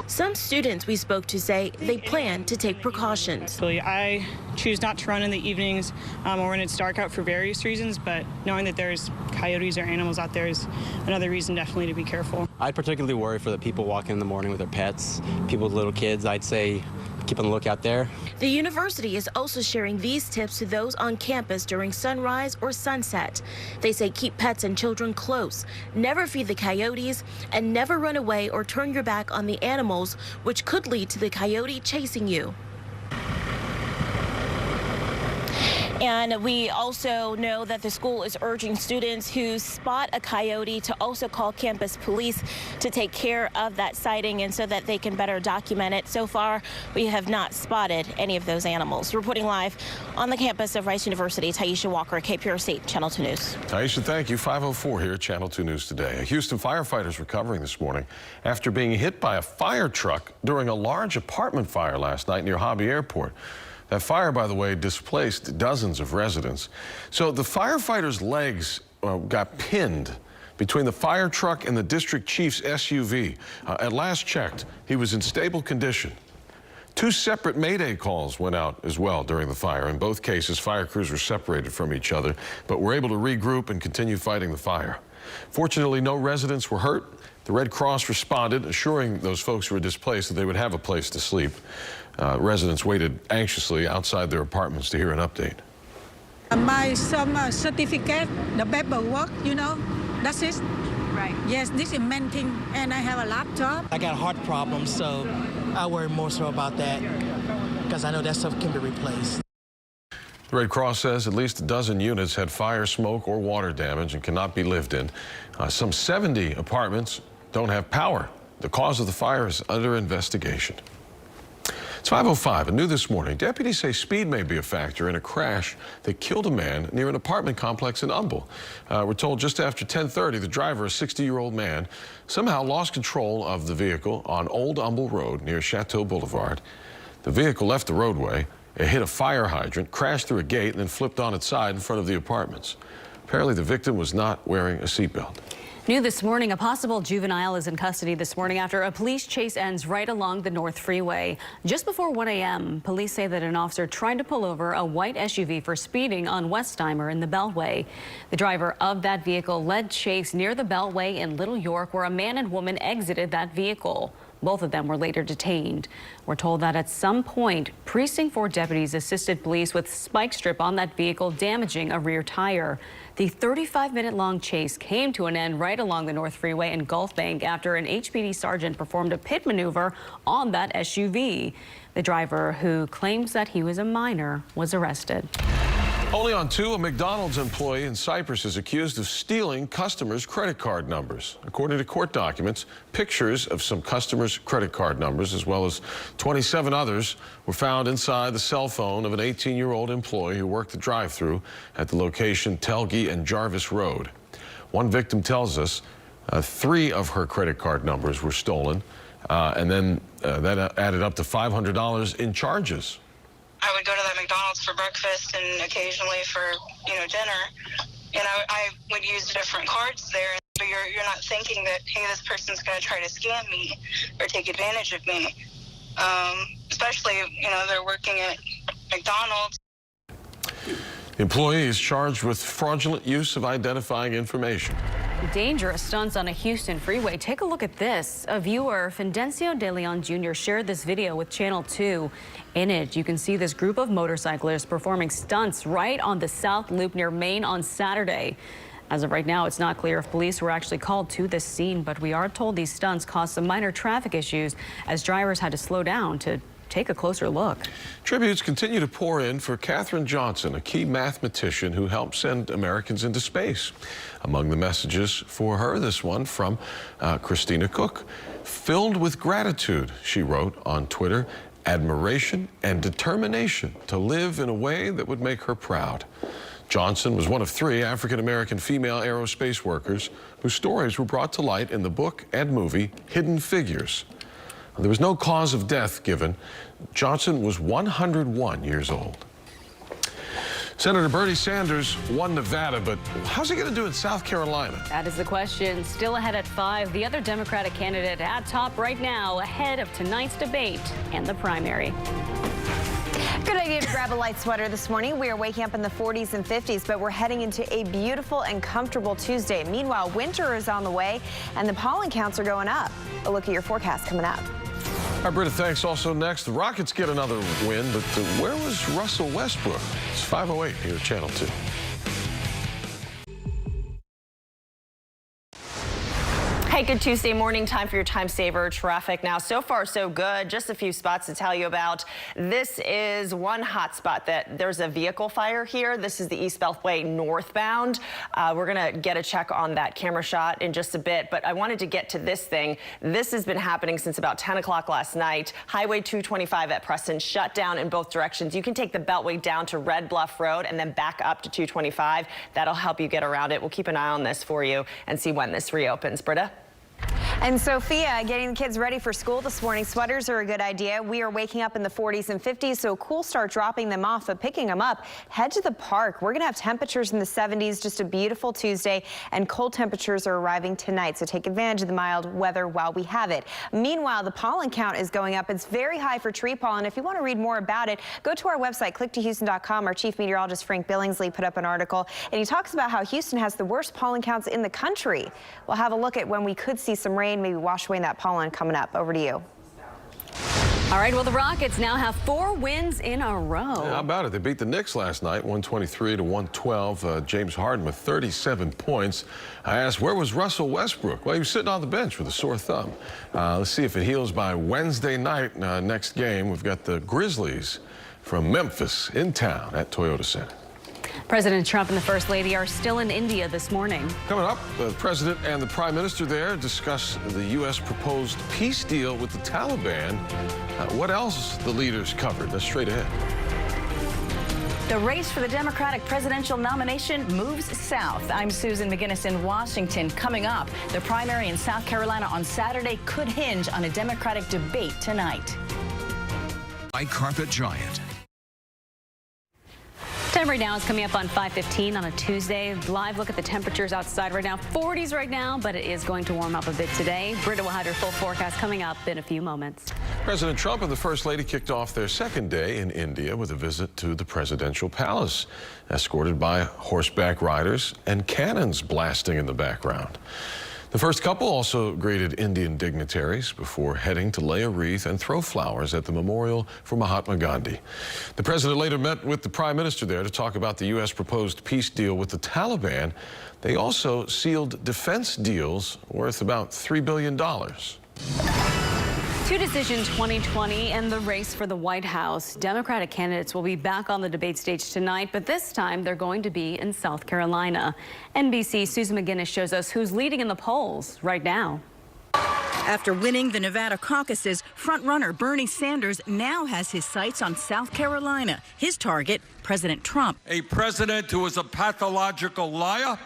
Some students we spoke to say they plan to take precautions. I choose not to run in the evenings or when it's dark out for various reasons, but knowing that there's coyotes or animals out there is another reason definitely to be careful. I'd particularly worry for the people walking in the morning with their pets, people with little kids. I'd say keep on the lookout there. The university is also sharing these tips to those on campus during sunrise or sunset. They say keep pets and children close, never feed the coyotes, and never run away or turn your back on the animals, which could lead to the coyote chasing you. And we also know that the school is urging students who spot a coyote to also call campus police to take care of that sighting and so that they can better document it. So far, we have not spotted any of those animals. Reporting live on the campus of Rice University, Taisha Walker, KPRC, Channel 2 News. Taisha, thank you. 5:04 here at Channel 2 News today. A Houston firefighter is recovering this morning after being hit by a fire truck during a large apartment fire last night near Hobby Airport. That fire, by the way, displaced dozens of residents. So the firefighter's legs got pinned between the fire truck and the district chief's SUV. At last checked, he was in stable condition. 2 separate Mayday calls went out as well during the fire. In both cases, fire crews were separated from each other, but were able to regroup and continue fighting the fire. Fortunately, no residents were hurt. The Red Cross responded, assuring those folks who were displaced that they would have a place to sleep. Residents waited anxiously outside their apartments to hear an update. My some certificate, the paperwork, you know, that's it. Right. Yes, this is main thing, and I have a laptop. I got heart problems, so I worry more so about that because I know that stuff can be replaced. The Red Cross says at least a dozen units had fire, smoke, or water damage and cannot be lived in. Some 70 apartments don't have power. The cause of the fire is under investigation. It's 5:05 and new this morning. Deputies say speed may be a factor in a crash that killed a man near an apartment complex in Humble. We're told just after 10:30, the driver, a 60-year-old man, somehow lost control of the vehicle on Old Humble Road near Chateau Boulevard. The vehicle left the roadway, it hit a fire hydrant, crashed through a gate, and then flipped on its side in front of the apartments. Apparently, the victim was not wearing a seatbelt. New this morning, a possible juvenile is in custody this morning after a police chase ends right along the North Freeway. Just before 1 a.m., police say that an officer tried to pull over a white SUV for speeding on Westheimer in the Beltway. The driver of that vehicle led chase near the Beltway in Little York, where a man and woman exited that vehicle. Both of them were later detained. We're told that at some point, Precinct 4 deputies assisted police with spike strip on that vehicle, damaging a rear tire. The 35-minute-long chase came to an end right along the North Freeway in Gulf Bank after an HPD sergeant performed a pit maneuver on that SUV. The driver, who claims that he was a minor, was arrested. Only on 2, a McDonald's employee in Cyprus is accused of stealing customers' credit card numbers. According to court documents, pictures of some customers' credit card numbers, as well as 27 others, were found inside the cell phone of an 18-year-old employee who worked the drive-thru at the location Telgi and Jarvis Road. One victim tells us 3 of her credit card numbers were stolen, and then that added up to $500 in charges. I would go to that McDonald's for breakfast and occasionally for, dinner. And I would use different cards there. But you're not thinking that, hey, this person's going to try to scam me or take advantage of me. Especially, they're working at McDonald's. The employee is charged with fraudulent use of identifying information. Dangerous stunts on a Houston freeway. Take a look at this. A viewer, Fidencio De Leon Jr., shared this video with Channel 2. In it, you can see this group of motorcyclists performing stunts right on the South Loop near Maine on Saturday. As of right now, it's not clear if police were actually called to this scene, but we are told these stunts caused some minor traffic issues as drivers had to slow down to take a closer look. Tributes continue to pour in for Katherine Johnson, a key mathematician who helped send Americans into space. Among the messages for her, this one from Christina Cook. Filled with gratitude, she wrote on Twitter, admiration and determination to live in a way that would make her proud. Johnson was one of 3 African-American female aerospace workers whose stories were brought to light in the book and movie Hidden Figures. There was no cause of death given. Johnson was 101 years old. Senator Bernie Sanders won Nevada, but how's he going to do in South Carolina? That is the question. Still ahead at 5. The other Democratic candidate at top right now, ahead of tonight's debate and the primary. Good idea to grab a light sweater this morning. We are waking up in the 40s and 50s, but we're heading into a beautiful and comfortable Tuesday. Meanwhile, winter is on the way and the pollen counts are going up. A look at your forecast coming up. All right, Britta, thanks. Also next, the Rockets get another win, but where was Russell Westbrook? It's 5:08 here at Channel 2. Hey, good Tuesday morning. Time for your time saver traffic now. So far, so good. Just a few spots to tell you about. This is one hot spot that there's a vehicle fire here. This is the East Beltway northbound. We're going to get a check on that camera shot in just a bit, but I wanted to get to this thing. This has been happening since about 10 o'clock last night. Highway 225 at Preston shut down in both directions. You can take the Beltway down to Red Bluff Road and then back up to 225. That'll help you get around it. We'll keep an eye on this for you and see when this reopens. Britta? And Sophia, getting the kids ready for school this morning. Sweaters are a good idea. We are waking up in the 40s and 50s, so cool start dropping them off, but picking them up. Head to the park. We're going to have temperatures in the 70s, just a beautiful Tuesday, and cold temperatures are arriving tonight, so take advantage of the mild weather while we have it. Meanwhile, the pollen count is going up. It's very high for tree pollen. If you want to read more about it, go to our website, click2houston.com. Our chief meteorologist, Frank Billingsley, put up an article, and he talks about how Houston has the worst pollen counts in the country. We'll have a look at when we could see some rain, maybe wash away that pollen coming up. Over to you. All right, well, the Rockets now have 4 wins in a row. Yeah, how about it? They beat the Knicks last night, 123 to 112. James Harden with 37 points. I asked, where was Russell Westbrook? Well, he was sitting on the bench with a sore thumb. Let's see if it heals by Wednesday night. Next game, we've got the Grizzlies from Memphis in town at Toyota Center. President Trump and the First Lady are still in India this morning. Coming up, the President and the Prime Minister there discuss the U.S. proposed peace deal with the Taliban. What else the leaders covered? That's straight ahead. The race for the Democratic presidential nomination moves south. I'm Susan McGinnis in Washington. Coming up, the primary in South Carolina on Saturday could hinge on a Democratic debate tonight. High carpet giant. Time right now is coming up on 5:15 on a Tuesday. Live look at the temperatures outside right now. 40s right now, but it is going to warm up a bit today. Britta will have her full forecast coming up in a few moments. President Trump and the First Lady kicked off their second day in India with a visit to the presidential palace, escorted by horseback riders and cannons blasting in the background. The first couple also greeted Indian dignitaries before heading to lay a wreath and throw flowers at the memorial for Mahatma Gandhi. The president later met with the prime minister there to talk about the U.S. proposed peace deal with the Taliban. They also sealed defense deals worth about $3 billion. Two Decision 2020 and the race for the White House. Democratic candidates will be back on the debate stage tonight, but this time they're going to be in South Carolina. NBC's Susan McGinnis shows us who's leading in the polls right now. After winning the Nevada caucuses, frontrunner Bernie Sanders now has his sights on South Carolina. His target, President Trump. A president who is a pathological liar,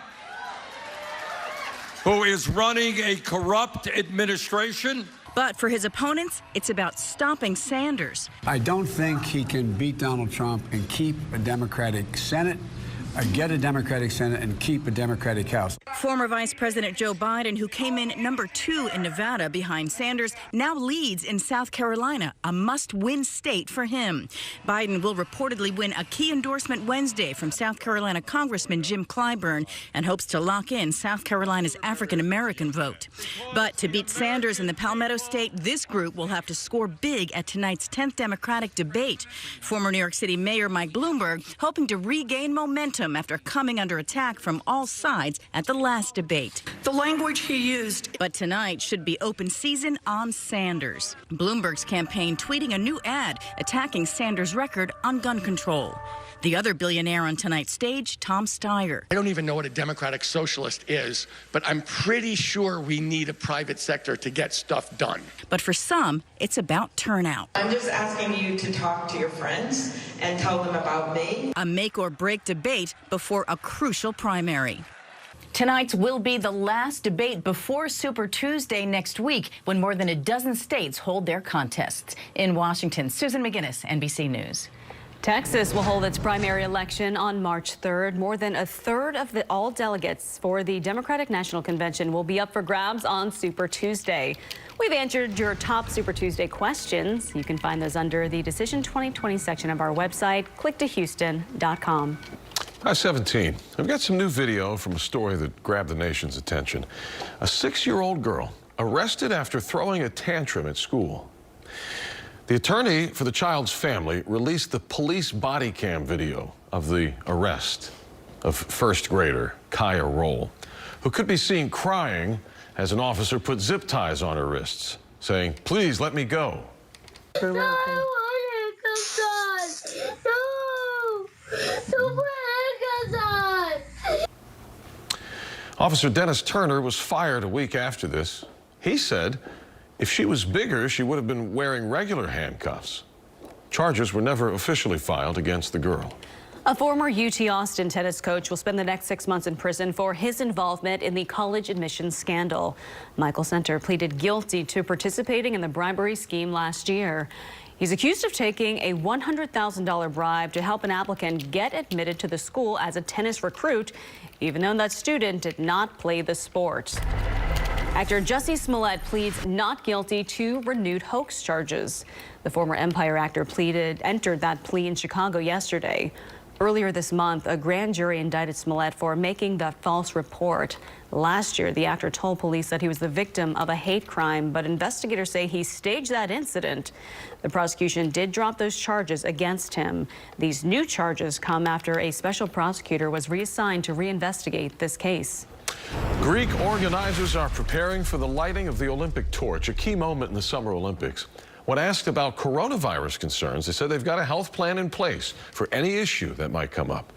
who is running a corrupt administration. But for his opponents, it's about stopping Sanders. I don't think he can beat Donald Trump and keep a Democratic Senate, or get a Democratic Senate and keep a Democratic House. Former Vice President Joe Biden, who came in #2 in Nevada behind Sanders, now leads in South Carolina, a must-win state for him. Biden will reportedly win a key endorsement Wednesday from South Carolina Congressman Jim Clyburn and hopes to lock in South Carolina's African-American vote. But to beat Sanders in the Palmetto State, this group will have to score big at tonight's 10th Democratic debate. Former New York City Mayor Mike Bloomberg hoping to regain momentum after coming under attack from all sides at the last debate. The language he used. But tonight should be open season on Sanders. Bloomberg's campaign tweeting a new ad attacking Sanders' record on gun control. The other billionaire on tonight's stage, Tom Steyer. I don't even know what a democratic socialist is, but I'm pretty sure we need a private sector to get stuff done. But for some, it's about turnout. I'm just asking you to talk to your friends and tell them about me. A make or break debate before a crucial primary. Tonight's will be the last debate before Super Tuesday next week, when more than a dozen states hold their contests. In Washington, Susan McGinnis, NBC News. Texas will hold its primary election on March 3rd. More than a third of all delegates for the Democratic National Convention will be up for grabs on Super Tuesday. We've answered your top Super Tuesday questions. You can find those under the Decision 2020 section of our website. Click to Houston.com. 5:17. I've got some new video from a story that grabbed the nation's attention. A 6-year-old girl arrested after throwing a tantrum at school. The attorney for the child's family released the police body cam video of the arrest of first grader Kaya Roll, who could be seen crying as an officer put zip ties on her wrists, saying, "Please let me go." No, I want to come on. Officer Dennis Turner was fired a week after this. He said if she was bigger, she would have been wearing regular handcuffs. Charges were never officially filed against the girl. A former UT Austin tennis coach will spend the next 6 months in prison for his involvement in the college admissions scandal. Michael Center pleaded guilty to participating in the bribery scheme last year. He's accused of taking a $100,000 bribe to help an applicant get admitted to the school as a tennis recruit, even though that student did not play the sport. Actor Jussie Smollett pleads not guilty to renewed hoax charges. The former Empire actor entered that plea in Chicago yesterday. Earlier this month, a grand jury indicted Smollett for making that false report. Last year, the actor told police that he was the victim of a hate crime, but investigators say he staged that incident. The prosecution did drop those charges against him. These new charges come after a special prosecutor was reassigned to reinvestigate this case. Greek organizers are preparing for the lighting of the Olympic torch, a key moment in the Summer Olympics. When asked about coronavirus concerns, they said they've got a health plan in place for any issue that might come up.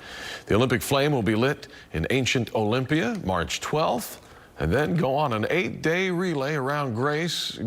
The Olympic flame will be lit in ancient Olympia, March 12th, and then go on an 8-day relay around Greece,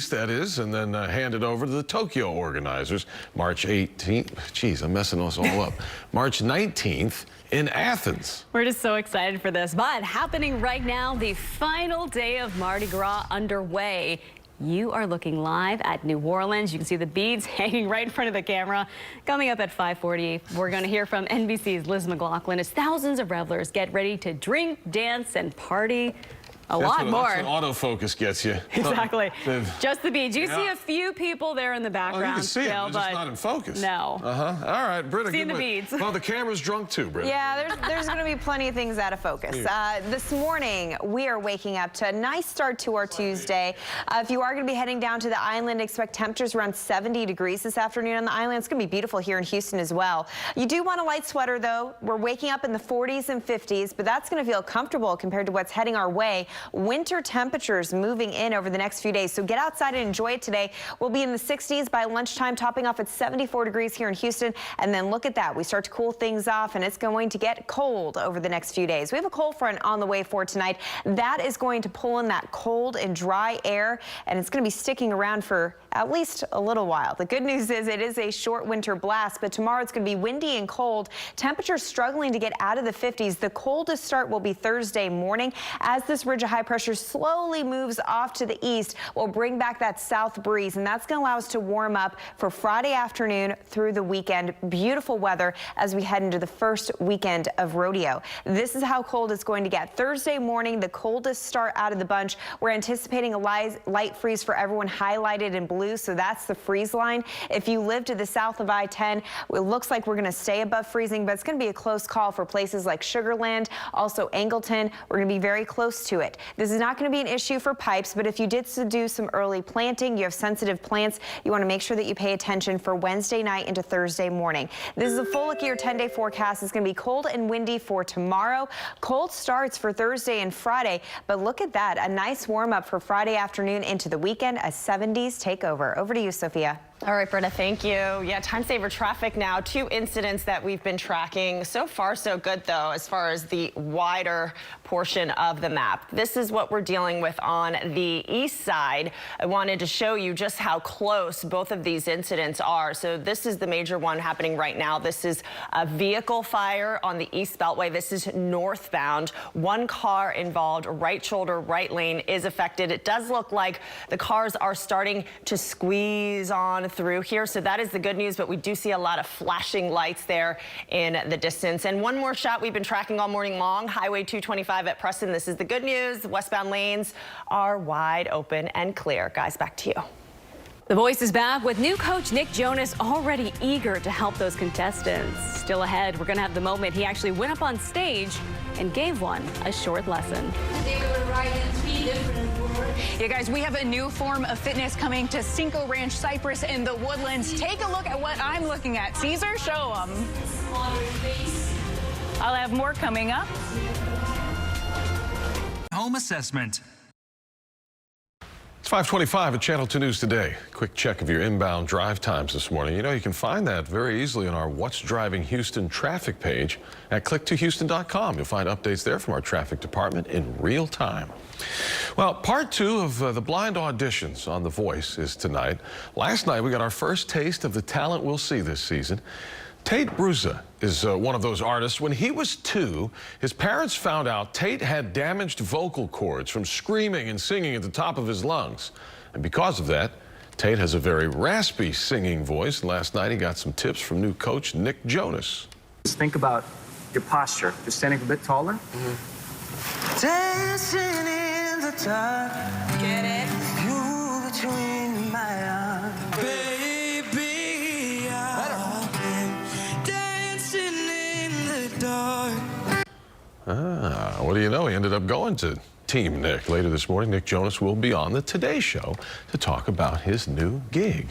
that is, and then hand it over to the Tokyo organizers, March 18th. Geez, I'm messing us all up. March 19th in Athens. We're just so excited for this, but happening right now, the final day of Mardi Gras underway. You are looking live at New Orleans. You can see the beads hanging right in front of the camera. Coming up at 5:40, we're going to hear from NBC's Liz McLaughlin as thousands of revelers get ready to drink, dance, and party. A lot more. That's what autofocus gets you. Exactly. Just the beads. You see a few people there in the background. Oh, you can see still, them, just not in focus. No. All right, Britta. Seeing the beads. Well, the camera's drunk too, Britta. Yeah, there's going to be plenty of things out of focus. This morning, we are waking up to a nice start to our Tuesday. If you are going to be heading down to the island, expect temperatures around 70 degrees this afternoon on the island. It's going to be beautiful here in Houston as well. You do want a light sweater, though. We're waking up in the 40s and 50s, but that's going to feel comfortable compared to what's heading our way. Winter temperatures moving in over the next few days, so get outside and enjoy it today. We'll be in the 60s by lunchtime, topping off at 74 degrees here in Houston, and then look at that. We start to cool things off, and it's going to get cold over the next few days. We have a cold front on the way for tonight. That is going to pull in that cold and dry air, and it's going to be sticking around for at least a little while. The good news is it is a short winter blast, but tomorrow it's going to be windy and cold. Temperatures struggling to get out of the 50s. The coldest start will be Thursday morning as this ridge of high pressure slowly moves off to the east. We'll bring back that south breeze, and that's going to allow us to warm up for Friday afternoon through the weekend. Beautiful weather as we head into the first weekend of rodeo. This is how cold it's going to get. Thursday morning, the coldest start out of the bunch. We're anticipating a light freeze for everyone highlighted in blue, so that's the freeze line. If you live to the south of I-10, it looks like we're going to stay above freezing, but it's going to be a close call for places like Sugar Land, also Angleton. We're going to be very close to it. This is not going to be an issue for pipes, but if you did do some early planting, you have sensitive plants, you want to make sure that you pay attention for Wednesday night into Thursday morning. This is a full look at your 10-day forecast. It's going to be cold and windy for tomorrow. Cold starts for Thursday and Friday, but look at that. A nice warm up for Friday afternoon into the weekend. A 70s takeover. Over to you, Sophia. All right, Britta, thank you. Yeah, time saver traffic now. 2 incidents that we've been tracking. So far, so good, though, as far as the wider portion of the map. This is what we're dealing with on the east side. I wanted to show you just how close both of these incidents are. So this is the major one happening right now. This is a vehicle fire on the East Beltway. This is northbound. 1 car involved, right shoulder, right lane is affected. It does look like the cars are starting to squeeze on through here, so that is the good news, but we do see a lot of flashing lights there in the distance. And one more shot we've been tracking all morning long, Highway 225 at Preston. This is the good news. Westbound lanes are wide open and clear. Guys, back to you. The Voice is back with new coach Nick Jonas already eager to help those contestants. Still ahead, we're going to have the moment he actually went up on stage and gave one a short lesson. They were writing 3 different words. Yeah, guys, we have a new form of fitness coming to Cinco Ranch, Cyprus in the Woodlands. Take a look at what I'm looking at. Caesar, show them. I'll have more coming up. Home assessment. It's 5:25 at Channel 2 News Today. Quick check of your inbound drive times this morning. You know, you can find that very easily on our What's Driving Houston traffic page at click2houston.com. You'll find updates there from our traffic department in real time. Well, part 2 of the blind auditions on The Voice is tonight. Last night, we got our first taste of the talent we'll see this season. Tate Bruza is one of those artists. When he was 2, his parents found out Tate had damaged vocal cords from screaming and singing at the top of his lungs. And because of that, Tate has a very raspy singing voice. And last night he got some tips from new coach Nick Jonas. Just think about your posture. Just standing a bit taller. Dancing in the dark. Get it? You between my arms. Baby, I've been dancing in the dark. What do you know? He ended up going to Team Nick. Later this morning, Nick Jonas will be on the Today Show to talk about his new gig.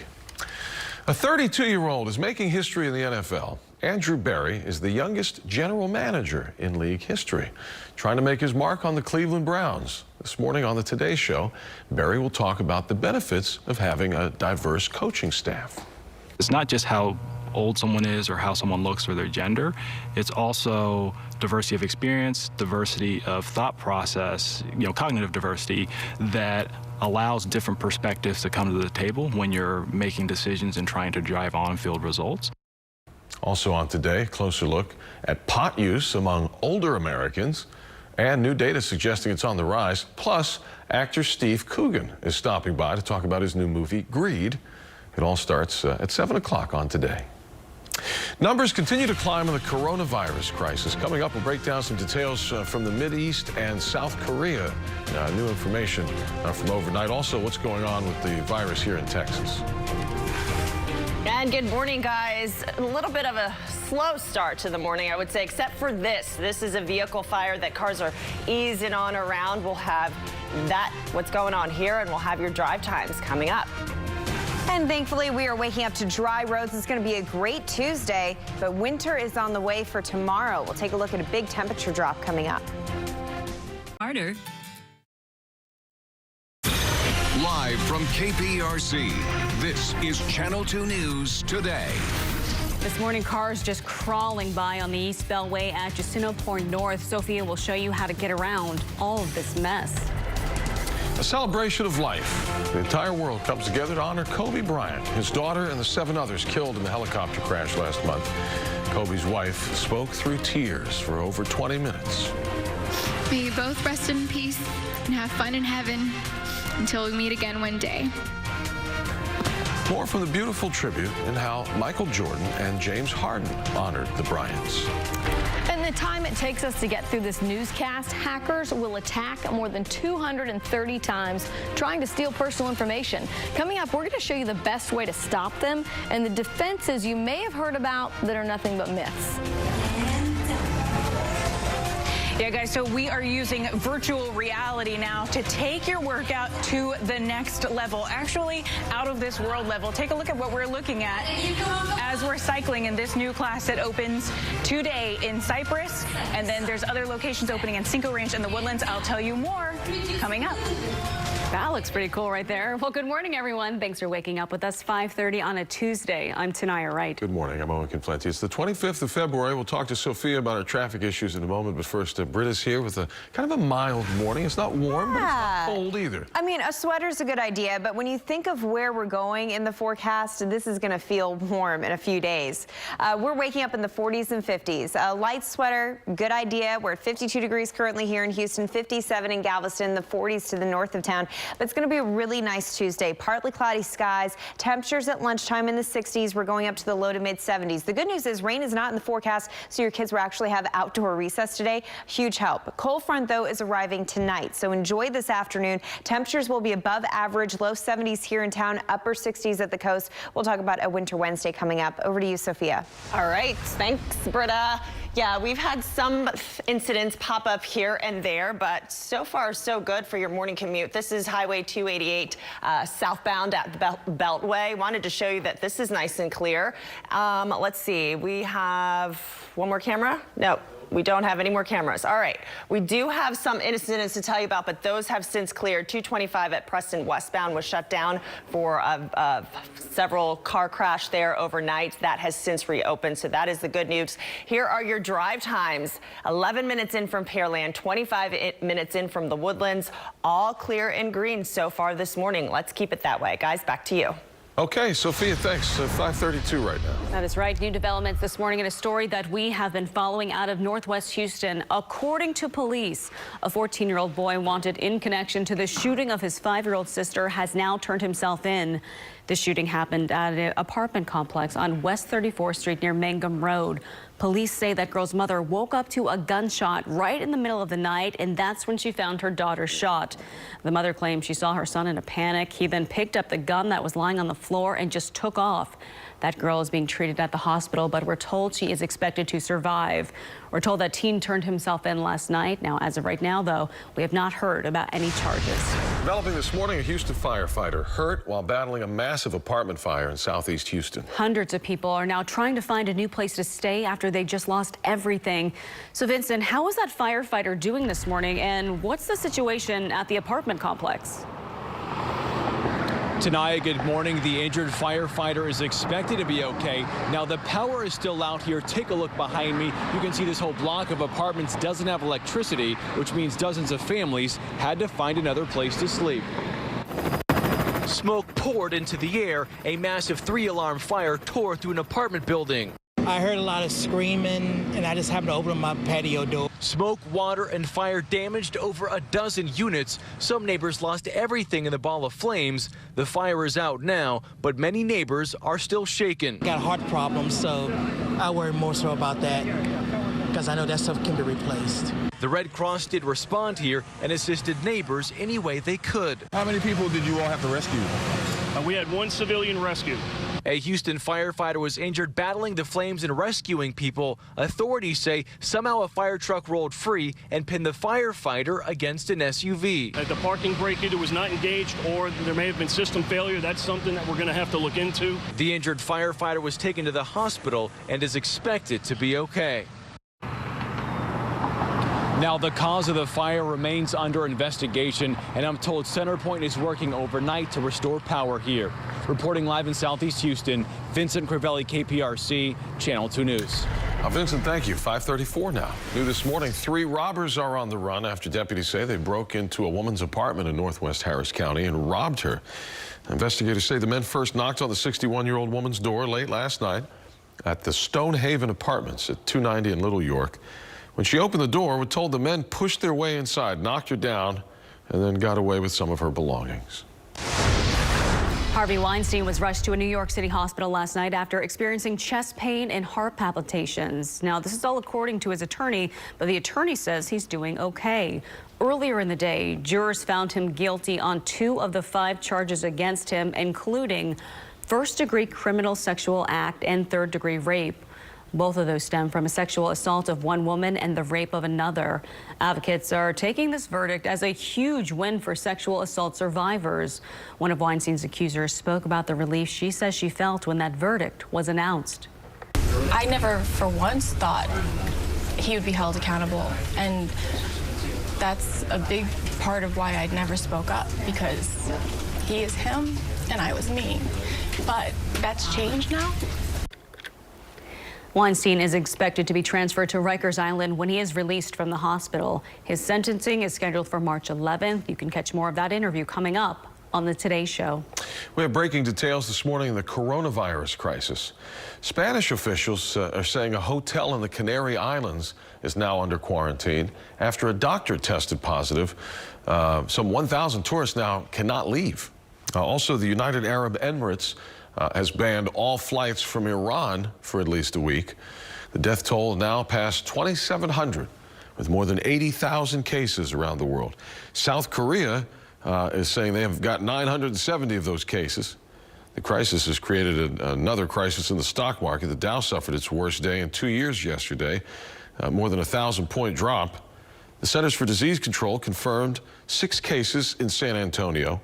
A 32-year-old is making history in the NFL. Andrew Berry is the youngest general manager in league history, trying to make his mark on the Cleveland Browns. This morning on the Today Show, Barry will talk about the benefits of having a diverse coaching staff. It's not just how old someone is or how someone looks or their gender. It's also diversity of experience, diversity of thought process, cognitive diversity that allows different perspectives to come to the table when you're making decisions and trying to drive on-field results. Also on Today, closer look at pot use among older Americans and new data suggesting it's on the rise. Plus, actor Steve Coogan is stopping by to talk about his new movie, Greed. It all starts at 7 o'clock on Today. Numbers continue to climb in the coronavirus crisis. Coming up, we'll break down some details from the Mideast and South Korea. New information from overnight. Also, what's going on with the virus here in Texas. And good morning, guys. A little bit of a slow start to the morning, I would say, except for this. This is a vehicle fire that cars are easing on around. We'll have what's going on here, and we'll have your drive times coming up. And thankfully, we are waking up to dry roads. It's going to be a great Tuesday, but winter is on the way for tomorrow. We'll take a look at a big temperature drop coming up. Harder. Live from KPRC, this is Channel 2 News Today. This morning, cars just crawling by on the East Beltway at Jacinto Point North. Sophia will show you how to get around all of this mess. A celebration of life. The entire world comes together to honor Kobe Bryant, his daughter, and the 7 others killed in the helicopter crash last month. Kobe's wife spoke through tears for over 20 minutes. May you both rest in peace and have fun in heaven until we meet again one day. More from the beautiful tribute and how Michael Jordan and James Harden honored the Bryants. In the time it takes us to get through this newscast, hackers will attack more than 230 times trying to steal personal information. Coming up, we're going to show you the best way to stop them and the defenses you may have heard about that are nothing but myths. Yeah, guys, so we are using virtual reality now to take your workout to the next level, actually out of this world level. Take a look at what we're looking at as we're cycling in this new class that opens today in Cyprus, and then there's other locations opening in Cinco Ranch and the Woodlands. I'll tell you more coming up. That looks pretty cool right there. Well, good morning, everyone. Thanks for waking up with us 5:30 on a Tuesday. I'm Tanaya Wright. Good morning. I'm Owen Conflenti. It's the 25th of February. We'll talk to Sophia about our traffic issues in a moment. But first, Britta's here with a kind of a mild morning. It's not warm, but it's not cold either. I mean, a sweater's a good idea, but when you think of where we're going in the forecast, this is going to feel warm in a few days. We're waking up in the 40s and 50s. A light sweater, good idea. We're at 52 degrees currently here in Houston, 57 in Galveston, the 40s to the north of town. But it's going to be a really nice Tuesday. Partly cloudy skies, temperatures at lunchtime in the 60s. We're going up to the low to mid 70s. The good news is rain is not in the forecast, so your kids will actually have outdoor recess today. Huge help. Cold front, though, is arriving tonight, so enjoy this afternoon. Temperatures will be above average, low 70s here in town, upper 60s at the coast. We'll talk about a winter Wednesday coming up. Over to you, Sophia. All right. Thanks, Britta. Yeah, we've had some incidents pop up here and there, but so far so good for your morning commute. This is Highway 288 southbound at the Beltway. Wanted to show you that this is nice and clear. Let's see. We have one more camera? No. We don't have any more cameras. All right. We do have some incidents to tell you about, but those have since cleared. 225 at Preston westbound was shut down for several car crash there overnight. That has since reopened, so that is the good news. Here are your drive times. 11 minutes in from Pearland, 25 minutes in from the Woodlands. All clear and green so far this morning. Let's keep it that way. Guys, back to you. Okay, Sophia, thanks. 5:32 right now. That is right. New developments this morning in a story that we have been following out of Northwest Houston. According to police, a 14-year-old boy wanted in connection to the shooting of his 5-year-old sister has now turned himself in. The shooting happened at an apartment complex on West 34th Street near Mangum Road. Police say that girl's mother woke up to a gunshot right in the middle of the night, and that's when she found her daughter shot. The mother claims she saw her son in a panic. He then picked up the gun that was lying on the floor and just took off. That girl is being treated at the hospital, but we're told she is expected to survive. We're told that teen turned himself in last night. Now, as of right now, though, we have not heard about any charges. Developing this morning, a Houston firefighter hurt while battling a massive apartment fire in southeast Houston. Hundreds of people are now trying to find a new place to stay after they just lost everything. So, Vincent, how was that firefighter doing this morning, and what's the situation at the apartment complex? Tanaya, good morning. The injured firefighter is expected to be okay. Now, the power is still out here. Take a look behind me. You can see this whole block of apartments doesn't have electricity, which means dozens of families had to find another place to sleep. Smoke poured into the air. A massive 3-alarm fire tore through an apartment building. I heard a lot of screaming, and I just happened to open my patio door. Smoke, water, and fire damaged over a dozen units. Some neighbors lost everything in the ball of flames. The fire is out now, but many neighbors are still shaken. Got heart problems, so I worry more so about that, because I know that stuff can be replaced. The Red Cross did respond here and assisted neighbors any way they could. How many people did you all have to rescue? We had one civilian rescue. A Houston firefighter was injured battling the flames and rescuing people. Authorities say somehow a fire truck rolled free and pinned the firefighter against an SUV. The parking brake either was not engaged or there may have been system failure. That's something that we're going to have to look into. The injured firefighter was taken to the hospital and is expected to be okay. Now, the cause of the fire remains under investigation, and I'm told CenterPoint is working overnight to restore power here. Reporting live in Southeast Houston, Vincent Crivelli, KPRC, Channel 2 News. Vincent, thank you. 5:34 now. New this morning, 3 robbers are on the run after deputies say they broke into a woman's apartment in northwest Harris County and robbed her. Investigators say the men first knocked on the 61-year-old woman's door late last night at the Stonehaven Apartments at 290 in Little York. When she opened the door, we're told the men pushed their way inside, knocked her down, and then got away with some of her belongings. Harvey Weinstein was rushed to a New York City hospital last night after experiencing chest pain and heart palpitations. Now, this is all according to his attorney, but the attorney says he's doing okay. Earlier in the day, jurors found him guilty on 2 of the 5 charges against him, including first-degree criminal sexual act and third-degree rape. Both of those stem from a sexual assault of one woman and the rape of another. Advocates are taking this verdict as a huge win for sexual assault survivors. One of Weinstein's accusers spoke about the relief she says she felt when that verdict was announced. I never for once thought he would be held accountable, and that's a big part of why I never spoke up, because he is him and I was me. But that's changed now. Weinstein is expected to be transferred to Rikers Island when he is released from the hospital. His sentencing is scheduled for March 11th. You can catch more of that interview coming up on the Today Show. We have breaking details this morning in the coronavirus crisis. Spanish officials are saying a hotel in the Canary Islands is now under quarantine after a doctor tested positive. Some 1,000 tourists now cannot leave. Also, the United Arab Emirates has banned all flights from Iran for at least a week. The death toll now past 2,700, with more than 80,000 cases around the world. South Korea is saying they have got 970 of those cases. The crisis has created another crisis in the stock market. The Dow suffered its worst day in 2 years yesterday, more than a 1,000-point drop. The Centers for Disease Control confirmed 6 cases in San Antonio.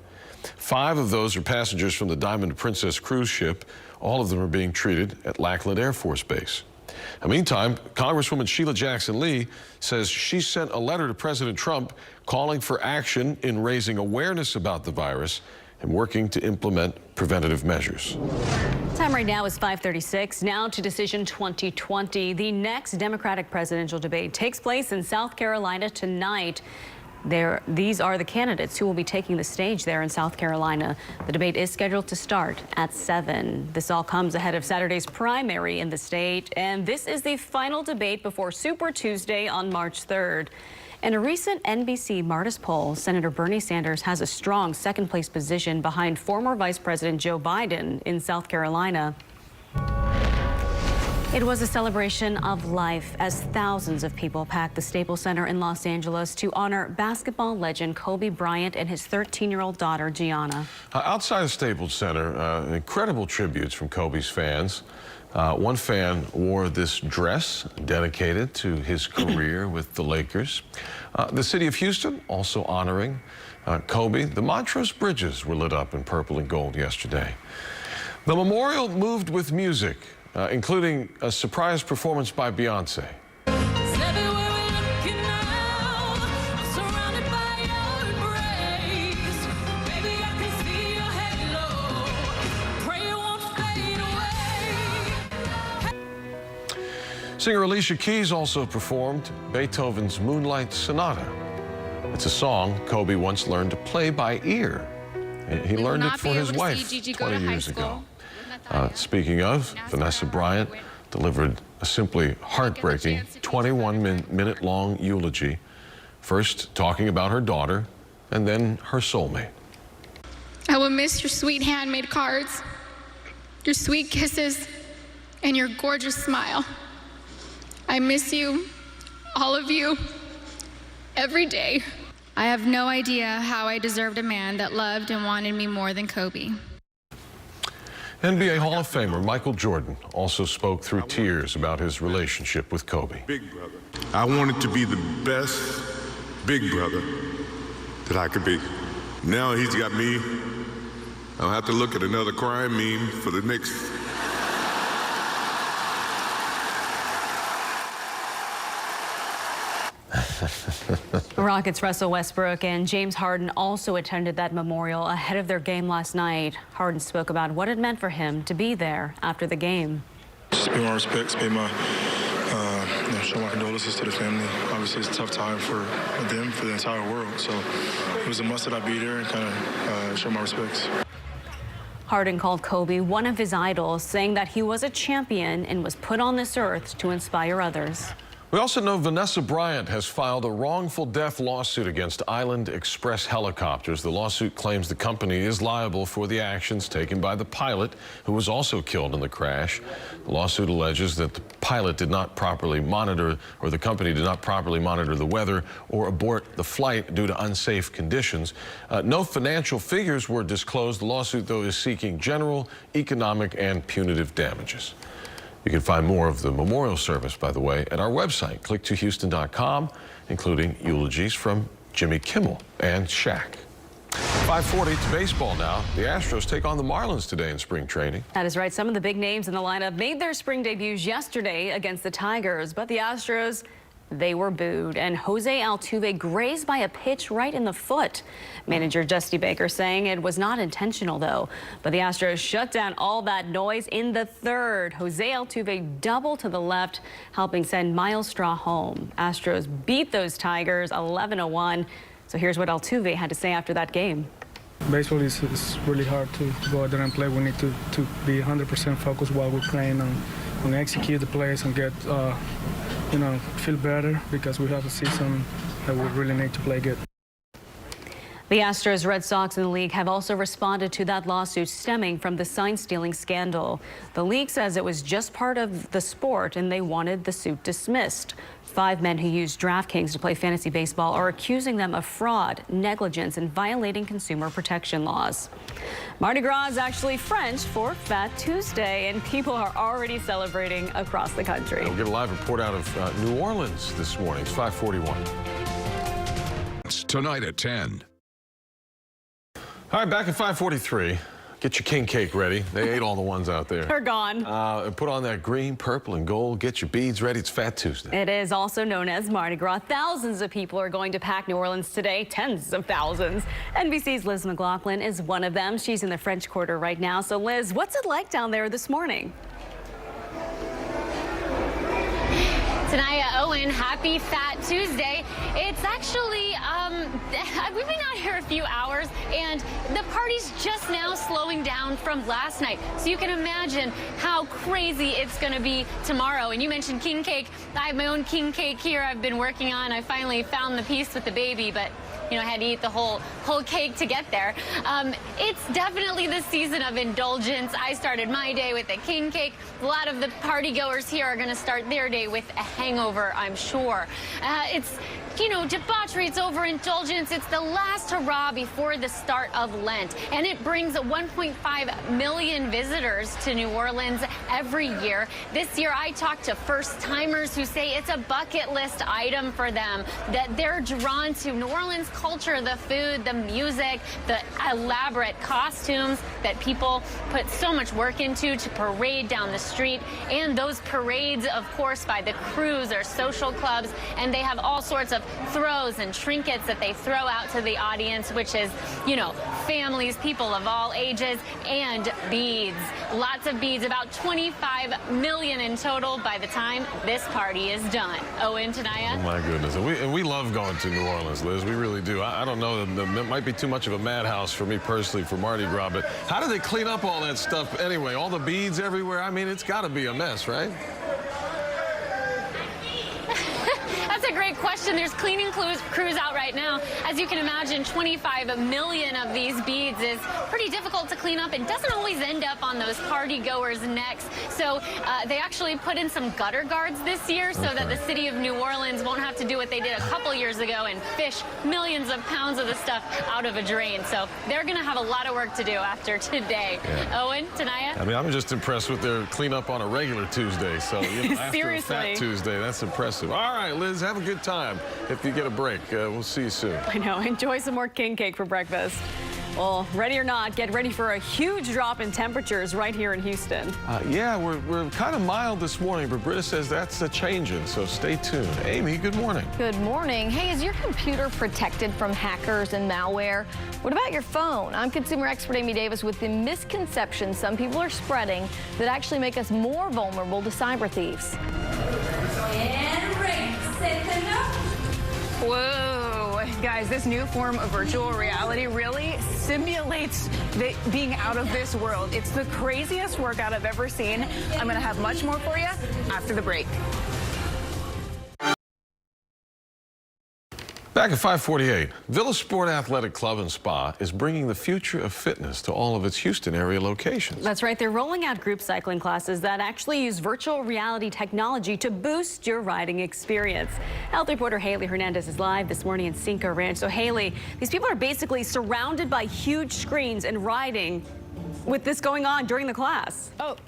5 of those are passengers from the Diamond Princess cruise ship. All of them are being treated at Lackland Air Force Base. Meantime, Congresswoman Sheila Jackson Lee says she sent a letter to President Trump calling for action in raising awareness about the virus and working to implement preventative measures. Time right now is 5:36. Now to Decision 2020. The next Democratic presidential debate takes place in South Carolina tonight. These are the candidates who will be taking the stage there in South Carolina. The debate is scheduled to start at 7. This all comes ahead of Saturday's primary in the state, and this is the final debate before Super Tuesday on March 3rd. In a recent NBC Martis poll, Senator Bernie Sanders has a strong second-place position behind former Vice President Joe Biden in South Carolina. It was a celebration of life as thousands of people packed the Staples Center in Los Angeles to honor basketball legend Kobe Bryant and his 13-year-old daughter, Gianna. Outside of Staples Center, incredible tributes from Kobe's fans. One fan wore this dress dedicated to his career with the Lakers. The city of Houston also honoring Kobe. The Montrose bridges were lit up in purple and gold yesterday. The memorial moved with music, including a surprise performance by Beyonce. Singer Alicia Keys also performed Beethoven's Moonlight Sonata. It's a song Kobe once learned to play by ear. He learned it for his wife 20 years ago. Speaking of, Vanessa Bryant delivered a simply heartbreaking 21-minute-long eulogy, first talking about her daughter and then her soulmate. I will miss your sweet handmade cards, your sweet kisses, and your gorgeous smile. I miss you, all of you, every day. I have no idea how I deserved a man that loved and wanted me more than Kobe. NBA Hall of Famer Michael Jordan also spoke through tears about his relationship with Kobe. Big brother. I wanted to be the best big brother that I could be. Now he's got me. I'll have to look at another crime meme for the next. Rockets Russell Westbrook and James Harden also attended that memorial ahead of their game last night. Harden spoke about what it meant for him to be there after the game. Just pay my respects, show my condolences to the family. Obviously, it's a tough time for them, for the entire world. So it was a must that I be there and kind of show my respects. Harden called Kobe one of his idols, saying that he was a champion and was put on this earth to inspire others. We also know Vanessa Bryant has filed a wrongful death lawsuit against Island Express Helicopters. The lawsuit claims the company is liable for the actions taken by the pilot, who was also killed in the crash. The lawsuit alleges that the pilot did not properly monitor, or the company did not properly monitor the weather or abort the flight due to unsafe conditions. No financial figures were disclosed. The lawsuit, though, is seeking general, economic, and punitive damages. You can find more of the memorial service, by the way, at our website, click2houston.com, including eulogies from Jimmy Kimmel and Shaq. 5:40 to baseball now. The Astros take on the Marlins today in spring training. That is right. Some of the big names in the lineup made their spring debuts yesterday against the Tigers, but the Astros, they were booed, and Jose Altuve grazed by a pitch right in the foot. Manager Dusty Baker saying it was not intentional, though. But the Astros shut down all that noise in the third. Jose Altuve doubled to the left, helping send Miles Straw home. Astros beat those Tigers 11-1. So here's what Altuve had to say after that game. Baseball is really hard to go out there and play. We need to be 100% focused while we're playing and execute the plays and get feel better, because we have a season that we really need to play good. The Astros, Red Sox, and the league have also responded to that lawsuit stemming from the sign-stealing scandal. The league says it was just part of the sport and they wanted the suit dismissed. 5 men who used DraftKings to play fantasy baseball are accusing them of fraud, negligence, and violating consumer protection laws. Mardi Gras is actually French for Fat Tuesday, and people are already celebrating across the country. We'll get a live report out of New Orleans this morning. It's 5:41. It's tonight at 10. All right, back at 5:43. Get your king cake ready. They ate all the ones out there. They're gone. Put on that green, purple, and gold. Get your beads ready. It's Fat Tuesday. It is also known as Mardi Gras. Thousands of people are going to pack New Orleans today. Tens of thousands. NBC's Liz McLaughlin is one of them. She's in the French Quarter right now. So, Liz, what's it like down there this morning? Tanaya, Owen, happy Fat Tuesday. It's actually, we've been out here a few hours, and the party's just now slowing down from last night. So you can imagine how crazy it's going to be tomorrow. And you mentioned king cake. I have my own king cake here I've been working on. I finally found the piece with the baby, but I had to eat the whole cake to get there. It's definitely the season of indulgence. I started my day with a king cake. A lot of the party goers here are going to start their day with a hangover, I'm sure. It's you know, debauchery, it's overindulgence. It's the last hurrah before the start of Lent. And it brings 1.5 million visitors to New Orleans every year. This year, I talked to first-timers who say it's a bucket list item for them, that they're drawn to New Orleans culture, the food, the music, the elaborate costumes that people put so much work into to parade down the street. And those parades, of course, by the crews or social clubs. And they have all sorts of throws and trinkets that they throw out to the audience, which is, you know, families, people of all ages, and beads. Lots of beads, about 25 million in total by the time this party is done. Owen, Tanaya. Oh, my goodness. And we love going to New Orleans, Liz. We really do. I don't know. It might be too much of a madhouse for me personally for Mardi Gras, but how do they clean up all that stuff anyway? All the beads everywhere? I mean, it's got to be a mess, right? That's a great question. There's cleaning crews out right now. As you can imagine, 25 million of these beads is pretty difficult to clean up and doesn't always end up on those party goers' necks. So they actually put in some gutter guards this year so that the city of New Orleans won't have to do what they did a couple years ago and fish millions of pounds of the stuff out of a drain. So they're going to have a lot of work to do after today. Yeah. Owen, Tanaya? I mean, I'm just impressed with their cleanup on a regular Tuesday. So, you know, after a Fat Tuesday, that's impressive. All right, Liz, have a good time. If you get a break, we'll see you soon. I know. Enjoy some more king cake for breakfast. Well, ready or not, get ready for a huge drop in temperatures right here in Houston. Yeah, we're kind of mild this morning, but Britta says that's a changing, so stay tuned. Amy, good morning. Good morning. Hey, is your computer protected from hackers and malware? What about your phone? I'm consumer expert Amy Davis with the misconceptions some people are spreading that actually make us more vulnerable to cyber thieves. And ring, set the note. Whoa, guys, this new form of virtual reality really simulates being out of this world. It's the craziest workout I've ever seen. I'm going to have much more for you after the break. Back at 548, Villa Sport Athletic Club and Spa is bringing the future of fitness to all of its Houston area locations. That's right. They're rolling out group cycling classes that actually use virtual reality technology to boost your riding experience. Health reporter Haley Hernandez is live this morning in Cinco Ranch. So, Haley, these people are basically surrounded by huge screens and riding with this going on during the class. Oh.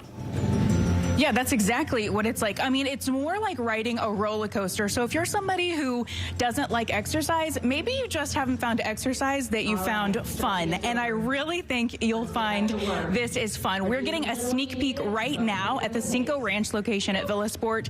Yeah, that's exactly what it's like. I mean, it's more like riding a roller coaster. So if you're somebody who doesn't like exercise, maybe you just haven't found exercise that you found fun. And I really think you'll find this is fun. We're getting a sneak peek right now at the Cinco Ranch location at Villa Sport.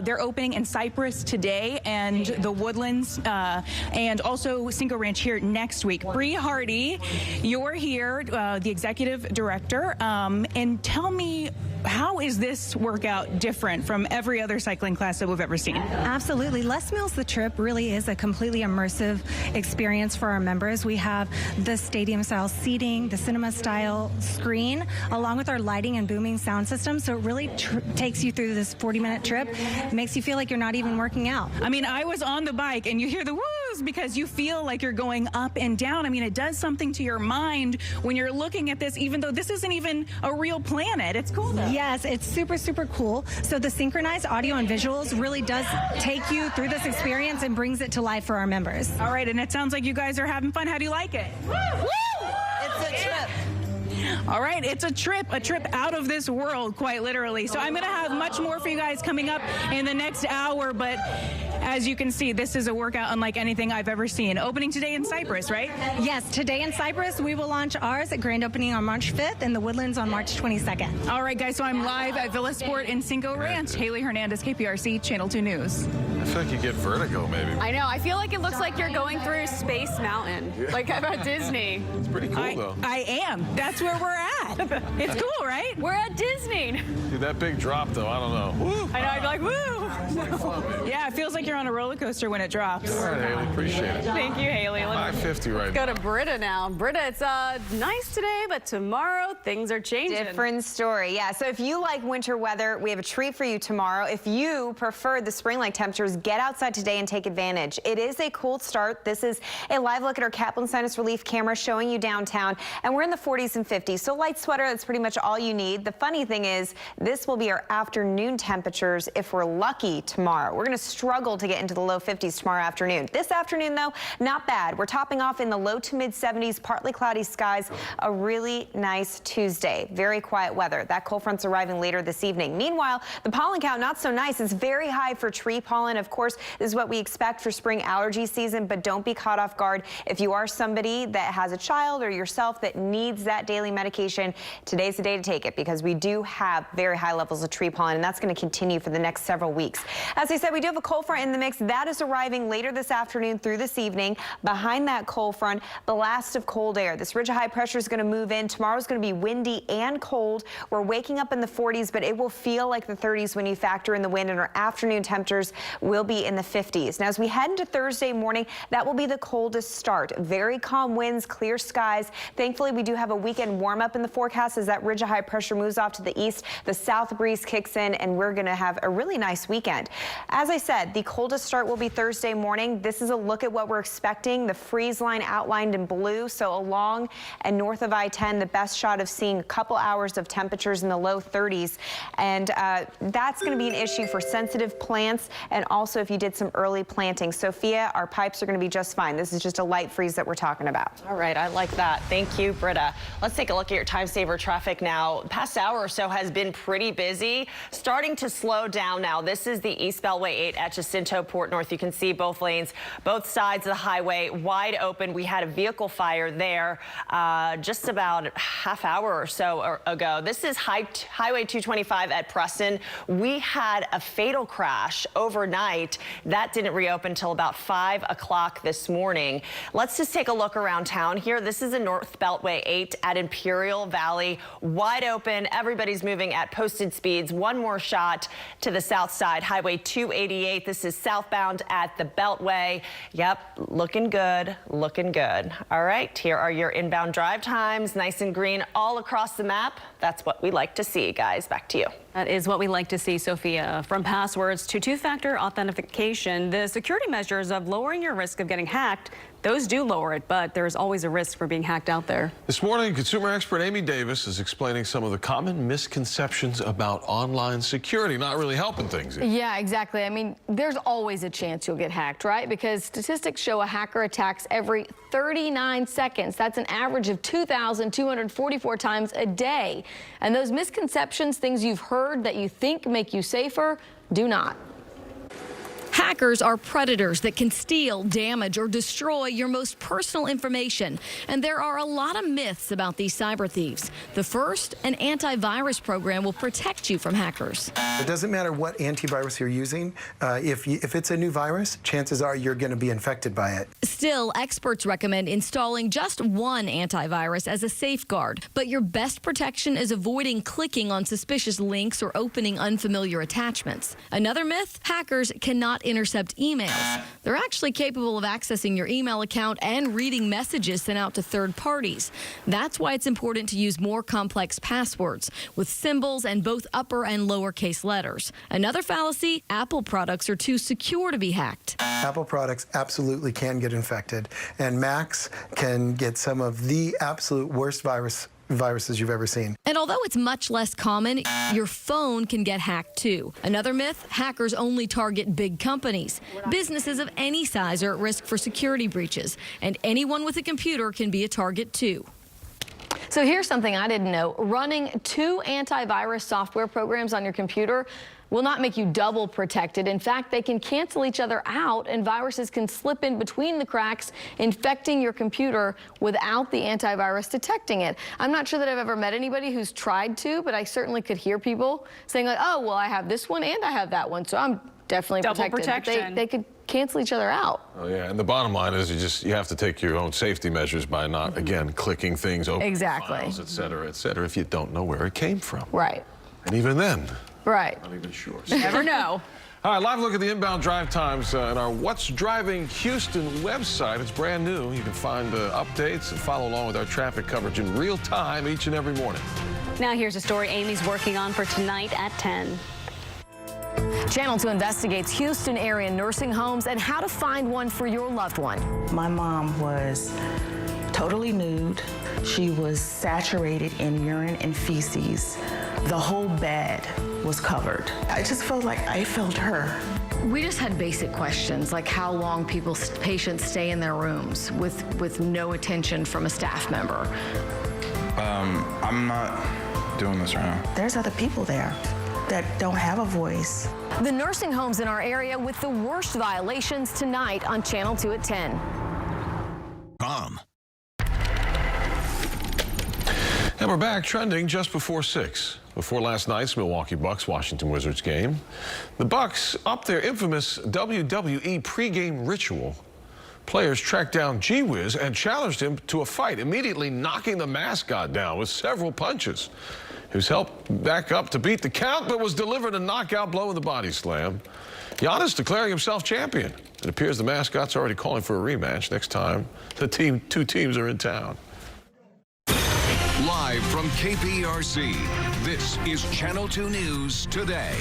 They're opening in Cyprus today and the Woodlands and also Cinco Ranch here next week. Bree Hardy, you're here, the executive director, and tell me, how is this workout different from every other cycling class that we've ever seen? Absolutely. Les Mills The Trip really is a completely immersive experience for our members. We have the stadium-style seating, the cinema-style screen, along with our lighting and booming sound system. So it really takes you through this 40-minute trip. It makes you feel like you're not even working out. I mean, I was on the bike, and you hear the woos because you feel like you're going up and down. I mean, it does something to your mind when you're looking at this, even though this isn't even a real planet. It's cool, though. Yes, it's super, super cool. So the synchronized audio and visuals really does take you through this experience and brings it to life for our members. All right, and it sounds like you guys are having fun. How do you like it? Woo! Woo! It's a trip. All right, it's a trip out of this world, quite literally. So I'm going to have much more for you guys coming up in the next hour, but as you can see, this is a workout unlike anything I've ever seen. Opening today in Cyprus, right? Yes, today in Cyprus. We will launch ours at grand opening on March 5th and the Woodlands on March 22nd. All right, guys, so I'm live at Villa Sport in Cinco Ranch. Haley Hernandez, KPRC, Channel 2 News. I feel like you get vertigo, maybe. I know. I feel like it looks like you're going through Space Mountain, like about Disney. It's pretty cool, though. I am. That's where we're at. It's cool, right? We're at Disney. Dude, that big drop, though, I don't know. Woo! I know. I'd be like, woo! Like fun, yeah, it feels like you're on a roller coaster when it drops. All right, Haley, appreciate it. Thank you, Haley. 550 right now. Go to Britta now. Britta, it's nice today, but tomorrow things are changing. Different story. Yeah, so if you like winter weather, we have a treat for you tomorrow. If you prefer the spring-like temperatures, get outside today and take advantage. It is a cold start. This is a live look at our Kaplan Sinus Relief camera showing you downtown, and we're in the 40s and 50s. So light sweater, that's pretty much all you need. The funny thing is, this will be our afternoon temperatures if we're lucky muggy tomorrow. We're going to struggle to get into the low 50s tomorrow afternoon. This afternoon, though, not bad. We're topping off in the low to mid 70s, partly cloudy skies. A really nice Tuesday. Very quiet weather. That cold front's arriving later this evening. Meanwhile, the pollen count not so nice. It's very high for tree pollen. Of course, this is what we expect for spring allergy season, but don't be caught off guard. If you are somebody that has a child or yourself that needs that daily medication, today's the day to take it, because we do have very high levels of tree pollen, and that's going to continue for the next several weeks. As I said, we do have a cold front in the mix. That is arriving later this afternoon through this evening. Behind that cold front, the last of cold air. This ridge of high pressure is going to move in. Tomorrow's going to be windy and cold. We're waking up in the 40s, but it will feel like the 30s when you factor in the wind, and our afternoon temperatures will be in the 50s. Now, as we head into Thursday morning, that will be the coldest start. Very calm winds, clear skies. Thankfully, we do have a weekend warm up in the forecast as that ridge of high pressure moves off to the east. The south breeze kicks in, and we're going to have a really nice weekend. As I said, the coldest start will be Thursday morning. This is a look at what we're expecting. The freeze line outlined in blue, so along and north of I-10, the best shot of seeing a couple hours of temperatures in the low 30s. And that's going to be an issue for sensitive plants, and also if you did some early planting. Sophia, our pipes are going to be just fine. This is just a light freeze that we're talking about. All right, I like that. Thank you, Britta. Let's take a look at your time saver traffic now. The past hour or so has been pretty busy, starting to slow down now. This is the East Beltway 8 at Jacinto Port North. You can see both lanes, both sides of the highway wide open. We had a vehicle fire there just about a half hour or so ago. This is Highway 225 at Preston. We had a fatal crash overnight. That didn't reopen until about 5 o'clock this morning. Let's just take a look around town here. This is a North Beltway 8 at Imperial Valley, wide open. Everybody's moving at posted speeds. One more shot to the south side, Highway 288. This is southbound at the Beltway. Yep, looking good, looking good. All right, here are your inbound drive times, nice and green all across the map. That's what we like to see, guys. Back to you. That is what we like to see, Sophia. From passwords to two-factor authentication, the security measures of lowering your risk of getting hacked, those do lower it, but there's always a risk for being hacked out there. This morning, consumer expert Amy Davis is explaining some of the common misconceptions about online security, not really helping things. Yeah, exactly. I mean, there's always a chance you'll get hacked, right? Because statistics show a hacker attacks every 39 seconds. That's an average of 2,244 times a day. And those misconceptions, things you've heard that you think make you safer, do not. Hackers are predators that can steal, damage, or destroy your most personal information. And there are a lot of myths about these cyber thieves. The first, an antivirus program will protect you from hackers. It doesn't matter what antivirus you're using. If it's a new virus, chances are you're going to be infected by it. Still, experts recommend installing just one antivirus as a safeguard. But your best protection is avoiding clicking on suspicious links or opening unfamiliar attachments. Another myth, hackers cannot intercept emails. They're actually capable of accessing your email account and reading messages sent out to third parties. That's why it's important to use more complex passwords with symbols and both upper and lowercase letters. Another fallacy, Apple products are too secure to be hacked. Apple products absolutely can get infected, and Macs can get some of the absolute worst viruses you've ever seen. And although it's much less common, your phone can get hacked too. Another myth, hackers only target big companies. Businesses of any size are at risk for security breaches, and anyone with a computer can be a target too. So here's something I didn't know. Running 2 antivirus software programs on your computer will not make you double protected. In fact, they can cancel each other out, and viruses can slip in between the cracks, infecting your computer without the antivirus detecting it. I'm not sure that I've ever met anybody who's tried to, but I certainly could hear people saying like, oh, well, I have this one and I have that one, so I'm definitely double protected. protection. They could cancel each other out. Oh, yeah, and the bottom line is you have to take your own safety measures by not, again, clicking things, open files, et cetera, if you don't know where it came from. Right. And even then, right. Not even sure. You never know. All right, live look at the inbound drive times in our What's Driving Houston website. It's brand new. You can find updates and follow along with our traffic coverage in real time each and every morning. Now here's a story Amy's working on for tonight at 10. Channel 2 investigates Houston area nursing homes and how to find one for your loved one. My mom was totally nude. She was saturated in urine and feces. The whole bed was covered. I just felt like I felt her. We just had basic questions like how long patients stay in their rooms with no attention from a staff member. I'm not doing this right now. There's other people there that don't have a voice. The nursing homes in our area with the worst violations tonight on Channel 2 at 10. And we're back trending just before 6. Before last night's Milwaukee Bucks-Washington Wizards game, the Bucks upped their infamous WWE pregame ritual. Players tracked down G-Wiz and challenged him to a fight, immediately knocking the mascot down with several punches. He was helped back up to beat the count, but was delivered a knockout blow in the body slam. Giannis declaring himself champion. It appears the mascot's already calling for a rematch next time the two teams are in town. Live from KPRC, this is Channel 2 News Today.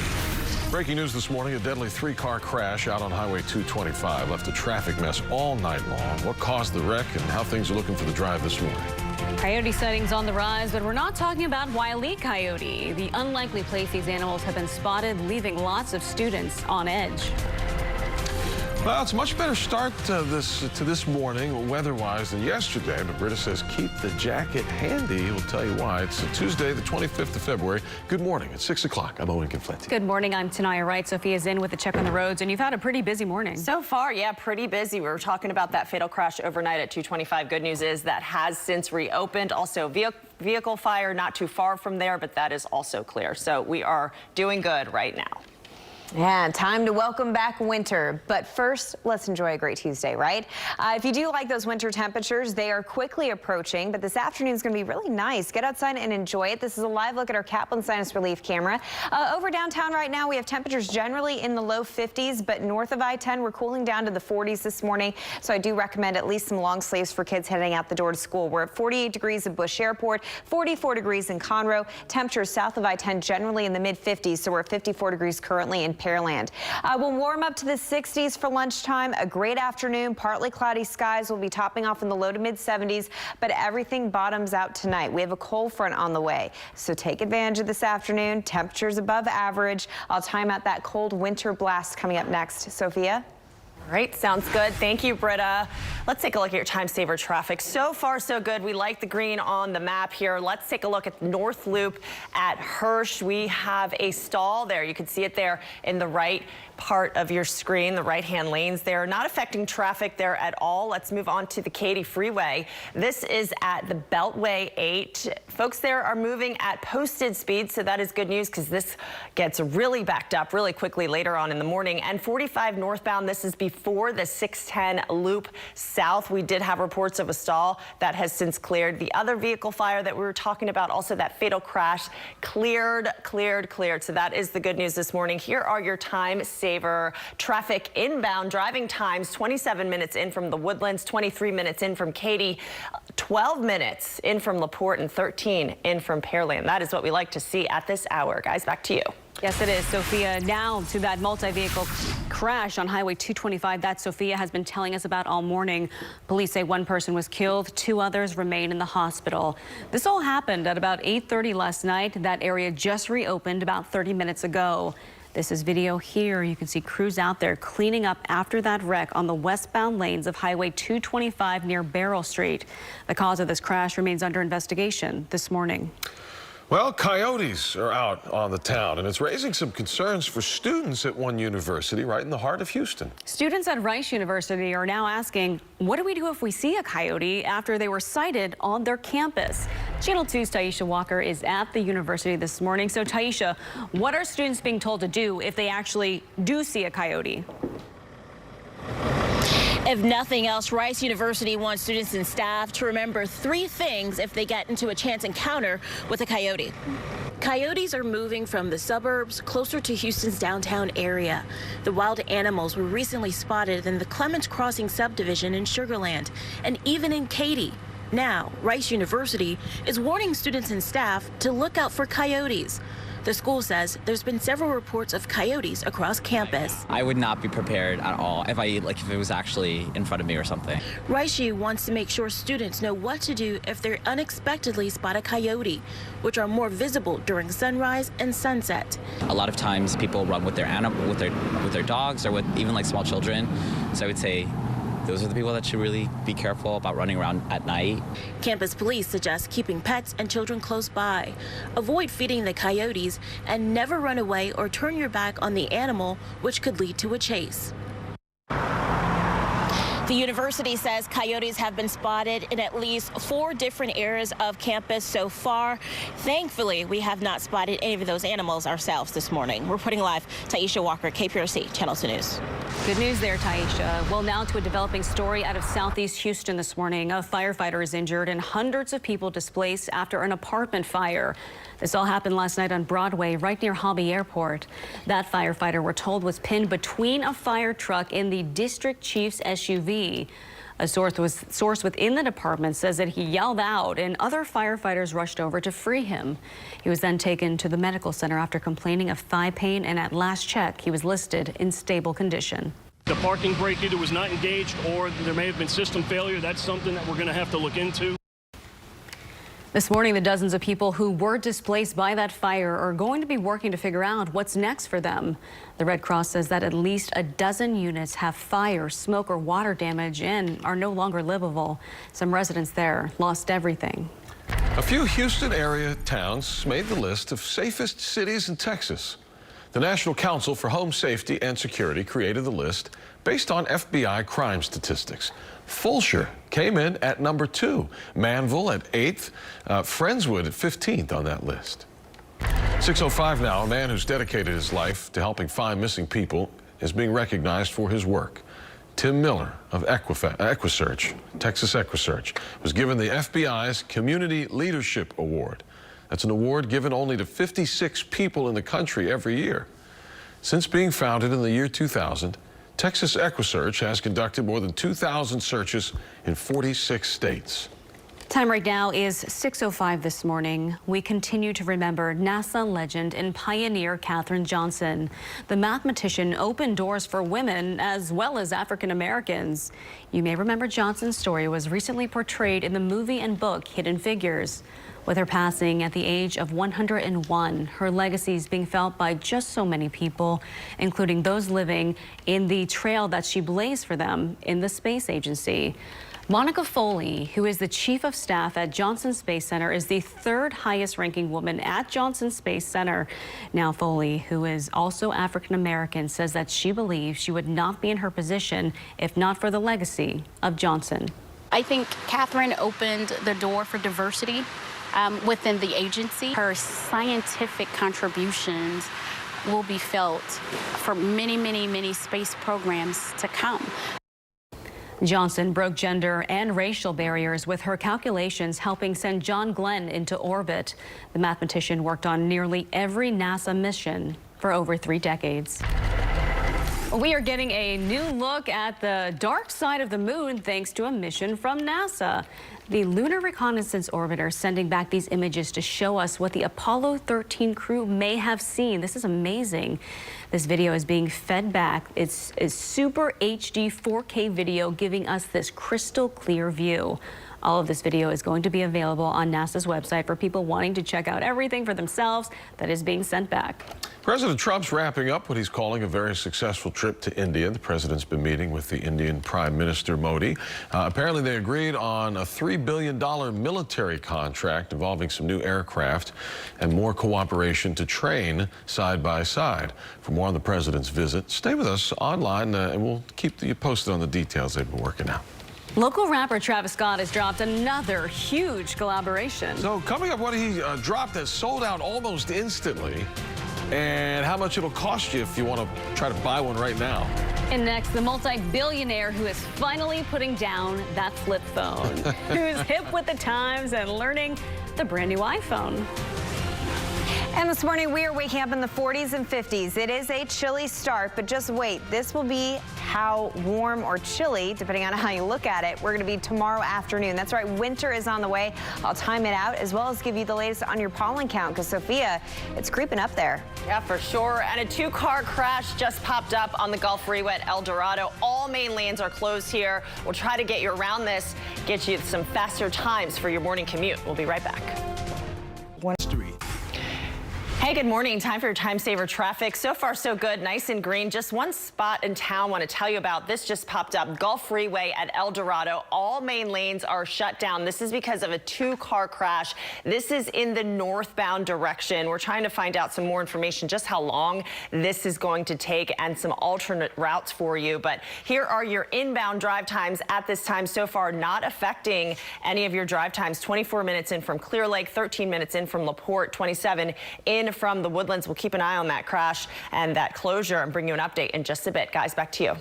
Breaking news this morning, a deadly three-car crash out on Highway 225 left a traffic mess all night long. What caused the wreck and how things are looking for the drive this morning? Coyote sightings on the rise, but we're not talking about Wile E. Coyote. The unlikely place these animals have been spotted, leaving lots of students on edge. Well, it's a much better start to this morning, weather-wise, than yesterday. But Britta says keep the jacket handy. We'll tell you why. It's Tuesday, the 25th of February. Good morning. It's 6 o'clock. I'm Owen Confletti. Good morning. I'm Tanaya Wright. Sophia's in with a check on the roads, and you've had a pretty busy morning. So far, yeah, pretty busy. We were talking about that fatal crash overnight at 225. Good news is that has since reopened. Also, vehicle fire not too far from there, but that is also clear. So we are doing good right now. Yeah, time to welcome back winter. But first, let's enjoy a great Tuesday, right? If you do like those winter temperatures, they are quickly approaching, but this afternoon is going to be really nice. Get outside and enjoy it. This is a live look at our Kaplan Sinus Relief camera. Over downtown right now, we have temperatures generally in the low 50s, but north of I-10, we're cooling down to the 40s this morning. So I do recommend at least some long sleeves for kids heading out the door to school. We're at 48 degrees at Bush Airport, 44 degrees in Conroe. Temperatures south of I-10 generally in the mid 50s, so we're at 54 degrees currently in Pearland. We'll warm up to the 60s for lunchtime. A great afternoon. Partly cloudy skies will be topping off in the low to mid 70s, but everything bottoms out tonight. We have a cold front on the way, so take advantage of this afternoon. Temperatures above average. I'll time out that cold winter blast coming up next. Sophia? All right, sounds good. Thank you, Britta. Let's take a look at your time saver traffic. So far, so good. We like the green on the map here. Let's take a look at North Loop at Hirsch. We have a stall there. You can see it there in the right part of your screen, the right-hand lanes there. Not affecting traffic there at all. Let's move on to the Katy Freeway. This is at the Beltway 8. Folks there are moving at posted speed, so that is good news because this gets really backed up really quickly later on in the morning. And 45 northbound, this is before the 610 loop south. We did have reports of a stall that has since cleared. The other vehicle fire that we were talking about, also that fatal crash, cleared. So that is the good news this morning. Here are your time saver traffic inbound driving times. 27 minutes in from the Woodlands, 23 minutes in from Katy, 12 minutes in from LaPorte, and 13 in from Pearland. That is what we like to see at this hour. Guys, back to you. Yes, it is, Sophia. Now to that multi-vehicle crash on Highway 225 that Sophia has been telling us about all morning. Police say one person was killed, 2 others remain in the hospital. This all happened at about 8:30 last night. That area just reopened about 30 minutes ago. This is video here. You can see crews out there cleaning up after that wreck on the westbound lanes of Highway 225 near Barrel Street. The cause of this crash remains under investigation this morning. Well, coyotes are out on the town, and it's raising some concerns for students at one university right in the heart of Houston. Students at Rice University are now asking, what do we do if we see a coyote after they were sighted on their campus? Channel 2's Taisha Walker is at the university this morning. So, Taisha, what are students being told to do if they actually do see a coyote? If nothing else, Rice University wants students and staff to remember 3 things if they get into a chance encounter with a coyote. Coyotes are moving from the suburbs closer to Houston's downtown area. The wild animals were recently spotted in the Clements Crossing subdivision in Sugar Land and even in Katy. Now, Rice University is warning students and staff to look out for coyotes. The school says there's been several reports of coyotes across campus. I would not be prepared at all if it was actually in front of me or something. Rice U wants to make sure students know what to do if they unexpectedly spot a coyote, which are more visible during sunrise and sunset. A lot of times people run with their animal, with their dogs, or with even like small children. So I would say those are the people that should really be careful about running around at night. Campus police suggest keeping pets and children close by. Avoid feeding the coyotes and never run away or turn your back on the animal, which could lead to a chase. The university says coyotes have been spotted in at least 4 different areas of campus so far. Thankfully, we have not spotted any of those animals ourselves this morning. Reporting live, Taisha Walker, KPRC, Channel 2 News. Good news there, Taisha. Well, now to a developing story out of southeast Houston this morning. A firefighter is injured and hundreds of people displaced after an apartment fire. This all happened last night on Broadway, right near Harvey Airport. That firefighter, we're told, was pinned between a fire truck and the district chief's SUV. A source within the department says that he yelled out and other firefighters rushed over to free him. He was then taken to the medical center after complaining of thigh pain, and at last check, he was listed in stable condition. The parking brake either was not engaged or there may have been system failure. That's something that we're going to have to look into. This morning, the dozens of people who were displaced by that fire are going to be working to figure out what's next for them. The Red Cross says that at least a dozen units have fire, smoke, or water damage and are no longer livable. Some residents there lost everything. A few Houston area towns made the list of safest cities in Texas. The National Council for Home Safety and Security created the list based on FBI crime statistics. Fulshire came in at number 2, Manville at 8th, Friendswood at 15th on that list. 6:05 now, a man who's dedicated his life to helping find missing people is being recognized for his work. Tim Miller of EquiSearch, Texas EquiSearch, was given the FBI's Community Leadership Award. That's an award given only to 56 people in the country every year. Since being founded in the year 2000, Texas EquiSearch has conducted more than 2,000 searches in 46 states. Time right now is 6:05 this morning. We continue to remember NASA legend and pioneer Katherine Johnson. The mathematician opened doors for women as well as African Americans. You may remember Johnson's story was recently portrayed in the movie and book Hidden Figures. With her passing at the age of 101, her legacy is being felt by just so many people, including those living in the trail that she blazed for them in the space agency. Monica Foley, who is the chief of staff at Johnson Space Center, is the 3rd highest ranking woman at Johnson Space Center. Now Foley, who is also African American, says that she believes she would not be in her position if not for the legacy of Johnson. I think Katherine opened the door for diversity within the agency. Her scientific contributions will be felt for many, many, many space programs to come. Johnson broke gender and racial barriers with her calculations helping send John Glenn into orbit. The mathematician worked on nearly every NASA mission for over 3 decades. We are getting a new look at the dark side of the moon thanks to a mission from NASA. The Lunar Reconnaissance Orbiter sending back these images to show us what the Apollo 13 crew may have seen. This is amazing. This video is being fed back. It's a super HD 4K video giving us this crystal clear view. All of this video is going to be available on NASA's website for people wanting to check out everything for themselves that is being sent back. President Trump's wrapping up what he's calling a very successful trip to India. The president's been meeting with the Indian Prime Minister Modi. Apparently they agreed on a $3 billion military contract involving some new aircraft and more cooperation to train side by side. For more on the president's visit, stay with us online and we'll keep you posted on the details they've been working out. Local rapper Travis Scott has dropped another huge collaboration. So coming up, what he dropped that sold out almost instantly, and how much it'll cost you if you want to try to buy one right now. And next, the multi-billionaire who is finally putting down that flip phone, who's hip with the times and learning the brand new iPhone. And this morning we are waking up in the 40s and 50s. It is a chilly start, but just wait. This will be how warm or chilly, depending on how you look at it, we're going to be tomorrow afternoon. That's right, winter is on the way. I'll time it out as well as give you the latest on your pollen count because, Sophia, it's creeping up there. Yeah, for sure. And a two-car crash just popped up on the Gulf Freeway at El Dorado. All main lanes are closed here. We'll try to get you around this, get you some faster times for your morning commute. We'll be right back. Hey, good morning. Time for your time saver traffic. So far, so good. Nice and green. Just one spot in town I want to tell you about. This just popped up. Gulf Freeway at El Dorado. All main lanes are shut down. This is because of a two-car crash. This is in the northbound direction. We're trying to find out some more information, just how long this is going to take and some alternate routes for you. But here are your inbound drive times at this time so far, not affecting any of your drive times. 24 minutes in from Clear Lake, 13 minutes in from LaPorte, 27 in from the Woodlands. We'll keep an eye on that crash and that closure and bring you an update in just a bit. Guys, back to you.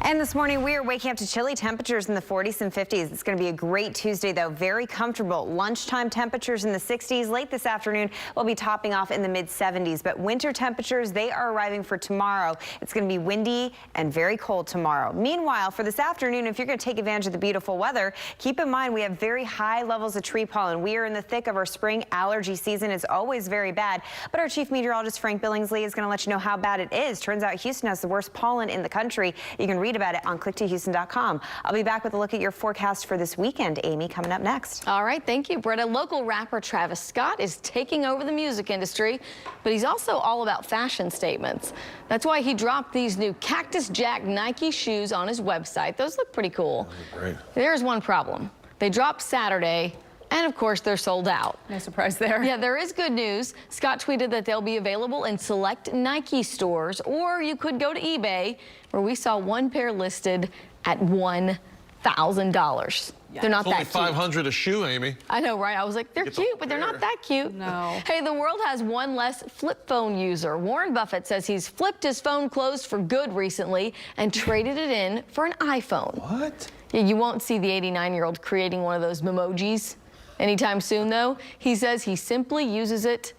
And this morning we are waking up to chilly temperatures in the 40s and 50s. It's going to be a great Tuesday, though. Very comfortable. Lunchtime temperatures in the 60s. Late this afternoon, we'll be topping off in the mid-70s. But winter temperatures, they are arriving for tomorrow. It's going to be windy and very cold tomorrow. Meanwhile, for this afternoon, if you're going to take advantage of the beautiful weather, keep in mind we have very high levels of tree pollen. We are in the thick of our spring allergy season. It's always very bad. But our chief meteorologist, Frank Billingsley, is going to let you know how bad it is. Turns out Houston has the worst pollen in the country. You can read about it on click2houston.com. I'll be back with a look at your forecast for this weekend, Amy, coming up next. All right, thank you, Britta. Local rapper Travis Scott is taking over the music industry, but he's also all about fashion statements. That's why he dropped these new Cactus Jack Nike shoes on his website. Those look pretty cool. Great. There's one problem. They dropped Saturday, and of course, they're sold out. No surprise there. Yeah, there is good news. Scott tweeted that they'll be available in select Nike stores, or you could go to eBay, where we saw one pair listed at $1,000. Yeah. They're not It's that only cute. $500 a shoe, Amy. I know, right? I was like, they're cute, but they're not that cute. No. Hey, the world has one less flip phone user. Warren Buffett says he's flipped his phone closed for good recently and traded it in for an iPhone. What? Yeah, you won't see the 89-year-old creating one of those memojis anytime soon, though. He says he simply uses it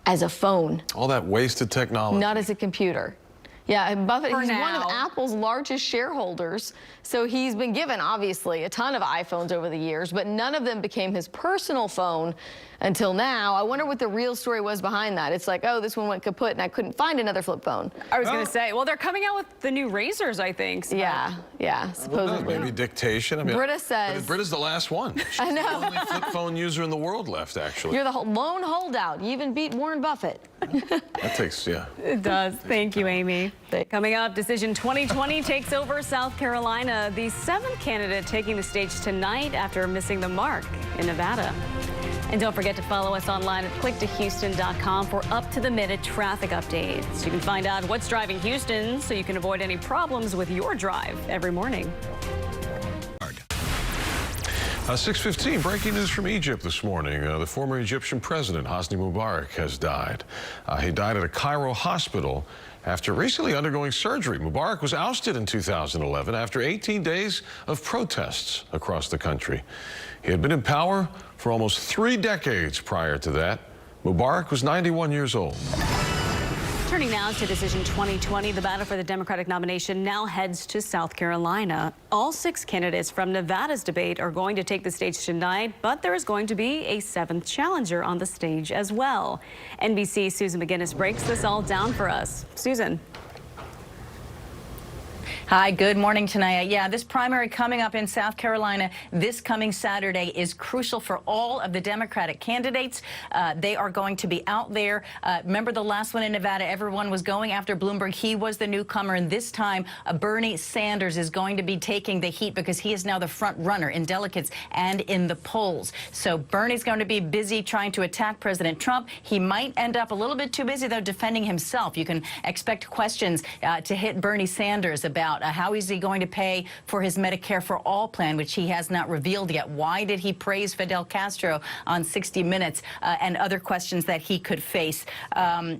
as a phone. All that wasted technology. Not as a computer. Yeah, Buffett, For he's one of now. Apple's largest shareholders, so he's been given, obviously, a ton of iPhones over the years, but none of them became his personal phone until now. I wonder what the real story was behind that. It's like, oh, this one went kaput and I couldn't find another flip phone. I was going to say, well, they're coming out with the new razors, I think. So. Yeah, supposedly. Maybe dictation. I mean, Britta says... Britta's the last one. She's I know. the only flip phone user in the world left, actually. You're the lone holdout. You even beat Warren Buffett. That takes, yeah. It does. Thank you, Amy. Coming up, Decision 2020 takes over South Carolina. The seventh candidate taking the stage tonight after missing the mark in Nevada. And don't forget to follow us online at click2houston.com for up-to-the-minute traffic updates. You can find out what's driving Houston so you can avoid any problems with your drive every morning. 6:15, breaking news from Egypt this morning. The former Egyptian president, Hosni Mubarak, has died. He died at a Cairo hospital after recently undergoing surgery. Mubarak was ousted in 2011 after 18 days of protests across the country. He had been in power for almost 3 decades prior to that. Mubarak was 91 years old. Turning now to Decision 2020, the battle for the Democratic nomination now heads to South Carolina. All 6 candidates from Nevada's debate are going to take the stage tonight, but there is going to be a 7th challenger on the stage as well. NBC's Susan McGinnis breaks this all down for us. Susan. Hi, good morning tonight. Yeah, this primary coming up in South Carolina this coming Saturday is crucial for all of the Democratic candidates. They are going to be out there. Remember the last one in Nevada, everyone was going after Bloomberg. He was the newcomer, and this time Bernie Sanders is going to be taking the heat because he is now the front runner in delegates and in the polls. So Bernie's going to be busy trying to attack President Trump. He might end up a little bit too busy, though, defending himself. You can expect questions to hit Bernie Sanders about about how is he going to pay for his Medicare for All plan, which he has not revealed yet. Why did he praise Fidel Castro on 60 Minutes and other questions that he could face?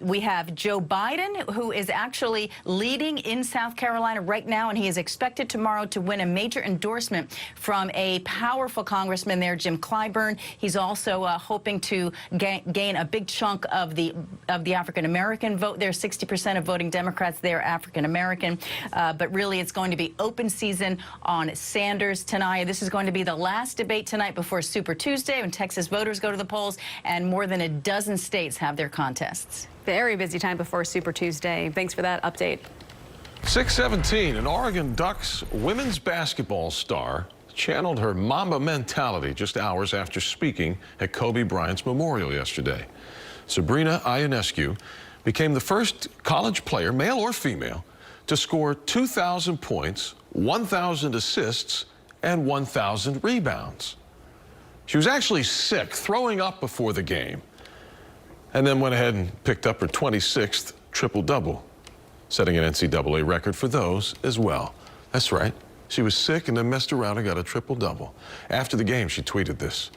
We have Joe Biden, who is actually leading in South Carolina right now, and he is expected tomorrow to win a major endorsement from a powerful congressman there, Jim Clyburn. He's also hoping to gain a big chunk of the African-American vote there. 60% of voting Democrats there African-American. But really, it's going to be open season on Sanders tonight. This is going to be the last debate tonight before Super Tuesday, when Texas voters go to the polls, and more than a dozen states have their contests. Very busy time before Super Tuesday. Thanks for that update. 6:17, an Oregon Ducks women's basketball star channeled her Mamba mentality just hours after speaking at Kobe Bryant's memorial yesterday. Sabrina Ionescu became the first college player, male or female, to score 2,000 points, 1,000 assists, and 1,000 rebounds. She was actually sick, throwing up before the game, and then went ahead and picked up her 26th triple-double, setting an NCAA record for those as well. That's right. She was sick and then messed around and got a triple-double. After the game, she tweeted this: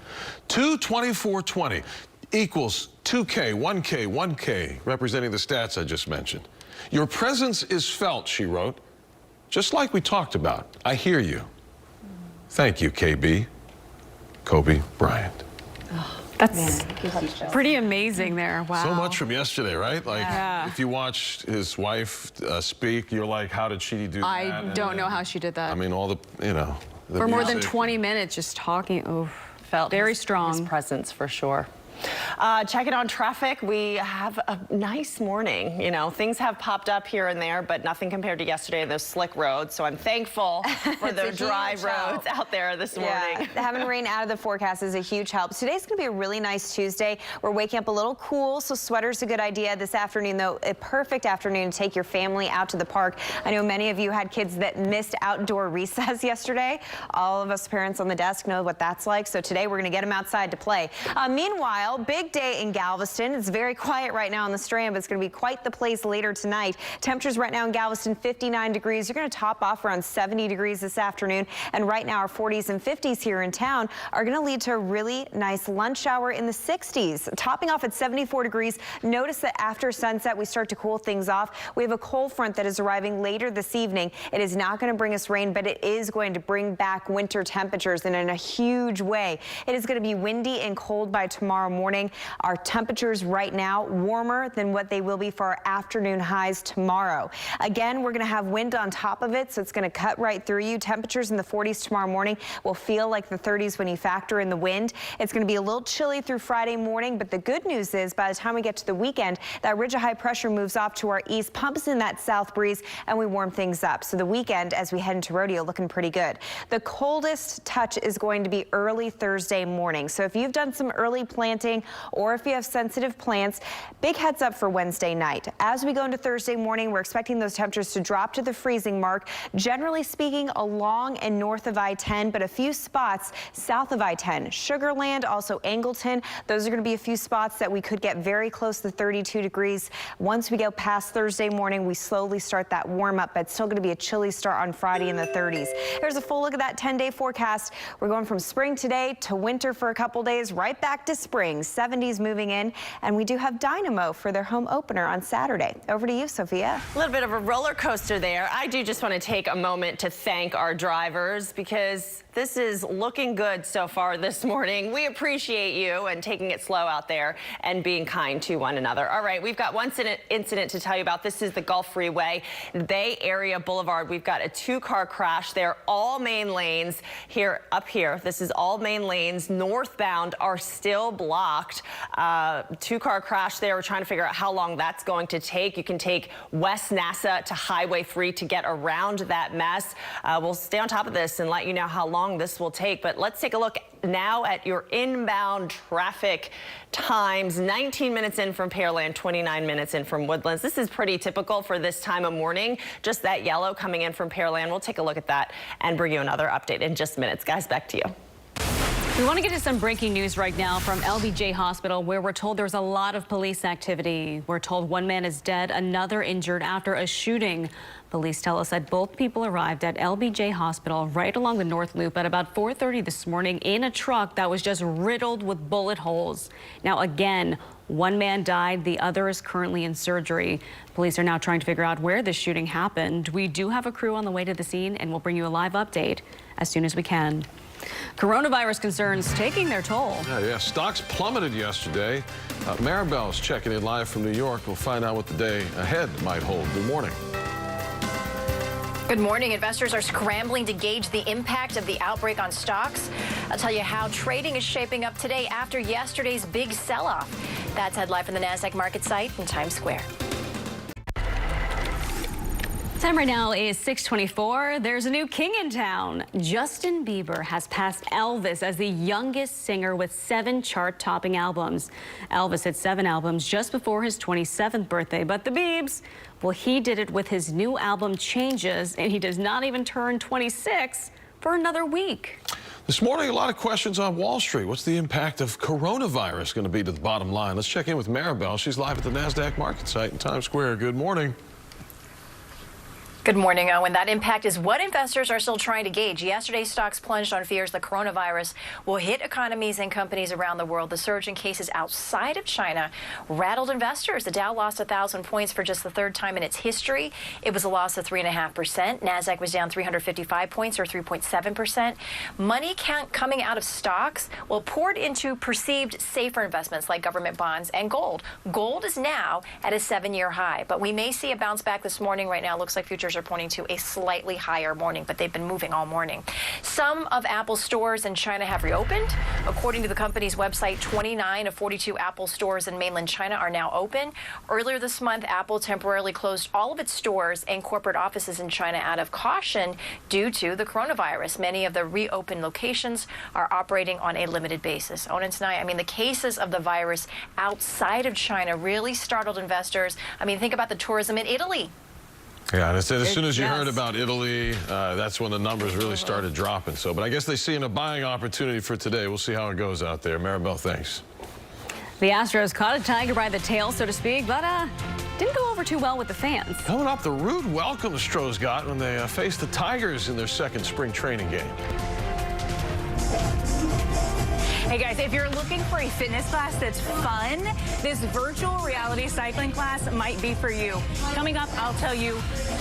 2:24:20 equals 2K, 1K, 1K, representing the stats I just mentioned. Your presence is felt, she wrote, just like we talked about. I hear you. Thank you, KB. Kobe Bryant. Oh, that's pretty amazing there. Wow. So much from yesterday, right? Like, if you watched his wife speak, you're like, how did she do that? I don't know how she did that. I mean, all the, you know. For more than 20 minutes just talking. Oh, felt very strong. His presence for sure. Checking on traffic, we have a nice morning. You know, things have popped up here and there, but nothing compared to yesterday, those slick roads. So I'm thankful for the dry roads out there this morning. Having rain out of the forecast is a huge help. Today's going to be a really nice Tuesday. We're waking up a little cool, so sweater's a good idea. This afternoon, though, a perfect afternoon to take your family out to the park. I know many of you had kids that missed outdoor recess yesterday. All of us parents on the desk know what that's like. So today we're going to get them outside to play. Meanwhile, big day in Galveston. It's very quiet right now on the Strand, but it's going to be quite the place later tonight. Temperatures right now in Galveston, 59 degrees. You're going to top off around 70 degrees this afternoon. And right now, our 40s and 50s here in town are going to lead to a really nice lunch hour in the 60s. Topping off at 74 degrees. Notice that after sunset, we start to cool things off. We have a cold front that is arriving later this evening. It is not going to bring us rain, but it is going to bring back winter temperatures and in a huge way. It is going to be windy and cold by tomorrow morning. Our temperatures right now warmer than what they will be for our afternoon highs tomorrow. Again, we're going to have wind on top of it, so it's going to cut right through you. Temperatures in the 40s tomorrow morning will feel like the 30s when you factor in the wind. It's going to be a little chilly through Friday morning, but the good news is by the time we get to the weekend, that ridge of high pressure moves off to our east, pumps in that south breeze, and we warm things up. So the weekend, as we head into rodeo, looking pretty good. The coldest touch is going to be early Thursday morning. So if you've done some early planting, or if you have sensitive plants, big heads up for Wednesday night. As we go into Thursday morning, we're expecting those temperatures to drop to the freezing mark. Generally speaking, along and north of I-10, but a few spots south of I-10. Sugar Land, also Angleton. Those are going to be a few spots that we could get very close to 32 degrees. Once we go past Thursday morning, we slowly start that warm up, but it's still going to be a chilly start on Friday in the 30s. Here's a full look at that 10-day forecast. We're going from spring today to winter for a couple days, right back to spring. 70s moving in, and we do have Dynamo for their home opener on Saturday. Over to you, Sophia. A little bit of a roller coaster there. I do just want to take a moment to thank our drivers, because this is looking good so far this morning. We appreciate you and taking it slow out there and being kind to one another. All right, we've got one incident to tell you about. This is the Gulf Freeway, Bay Area Boulevard. We've got a two-car crash there. All main lanes up here. This is all main lanes northbound are still blocked. Two-car crash there. We're trying to figure out how long that's going to take. You can take West NASA to Highway 3 to get around that mess. We'll stay on top of this and let you know how long this will take. But let's take a look now at your inbound traffic times. 19 minutes in from Pearland, 29 minutes in from Woodlands. This is pretty typical for this time of morning. Just that yellow coming in from Pearland. We'll take a look at that and bring you another update in just minutes. Guys, back to you. We want to get to some breaking news right now from LBJ Hospital, where we're told there's a lot of police activity. We're told one man is dead, another injured after a shooting. Police tell us that both people arrived at LBJ Hospital right along the North Loop at about 4:30 this morning in a truck that was just riddled with bullet holes. Now, again, one man died. The other is currently in surgery. Police are now trying to figure out where this shooting happened. We do have a crew on the way to the scene, and we'll bring you a live update as soon as we can. Coronavirus concerns taking their toll. Yeah, stocks plummeted yesterday. Maribel's checking in live from New York. We'll find out what the day ahead might hold. Good morning. Good morning. Investors are scrambling to gauge the impact of the outbreak on stocks. I'll tell you how trading is shaping up today after yesterday's big sell-off. That's headline from the NASDAQ market site in Times Square. Time right now is 6:24. There's a new king in town. Justin Bieber has passed Elvis as the youngest singer with 7 chart-topping albums. Elvis had 7 albums just before his 27th birthday, but the Biebs, well, he did it with his new album Changes, and he does not even turn 26 for another week. This morning, a lot of questions on Wall Street. What's the impact of coronavirus going to be to the bottom line? Let's check in with Maribel. She's live at the NASDAQ market site in Times Square. Good morning. Good morning, Owen. That impact is what investors are still trying to gauge. Yesterday's stocks plunged on fears the coronavirus will hit economies and companies around the world. The surge in cases outside of China rattled investors. The Dow lost 1,000 points for just the 3rd time in its history. It was a loss of 3.5%. NASDAQ was down 355 points, or 3.7%. Money coming out of stocks, well, poured into perceived safer investments like government bonds and gold. Gold is now at a 7-year high, but we may see a bounce back this morning. Right now, it looks like futures are pointing to a slightly higher morning, but they've been moving all morning. Some of Apple's stores in China have reopened. According to the company's website, 29 of 42 Apple stores in mainland China are now open. Earlier this month, Apple temporarily closed all of its stores and corporate offices in China out of caution due to the coronavirus. Many of the reopened locations are operating on a limited basis. Owen and tonight, I mean, the cases of the virus outside of China really startled investors. I mean, think about the tourism in Italy. Yeah, and as soon as you heard about Italy, that's when the numbers really started dropping. So, but I guess they see a buying opportunity for today. We'll see how it goes out there. Maribel, thanks. The Astros caught a tiger by the tail, so to speak, but didn't go over too well with the fans. Coming up, the rude welcome the Astros got when they faced the Tigers in their 2nd spring training game. Hey guys, if you're looking for a fitness class that's fun, this virtual reality cycling class might be for you. Coming up, I'll tell you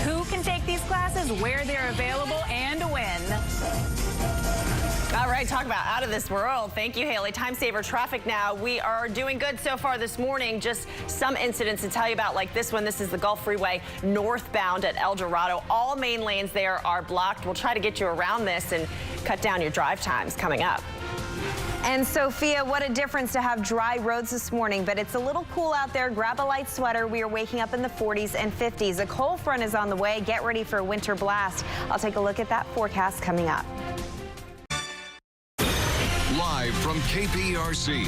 who can take these classes, where they're available, and when. All right, talk about out of this world. Thank you, Haley. Time saver traffic now. We are doing good so far this morning. Just some incidents to tell you about, like this one. This is the Gulf Freeway northbound at El Dorado. All main lanes there are blocked. We'll try to get you around this and cut down your drive times coming up. And Sophia, what a difference to have dry roads this morning, but it's a little cool out there. Grab a light sweater. We are waking up in the 40s and 50s. A cold front is on the way. Get ready for a winter blast. I'll take a look at that forecast coming up. Live from KPRC,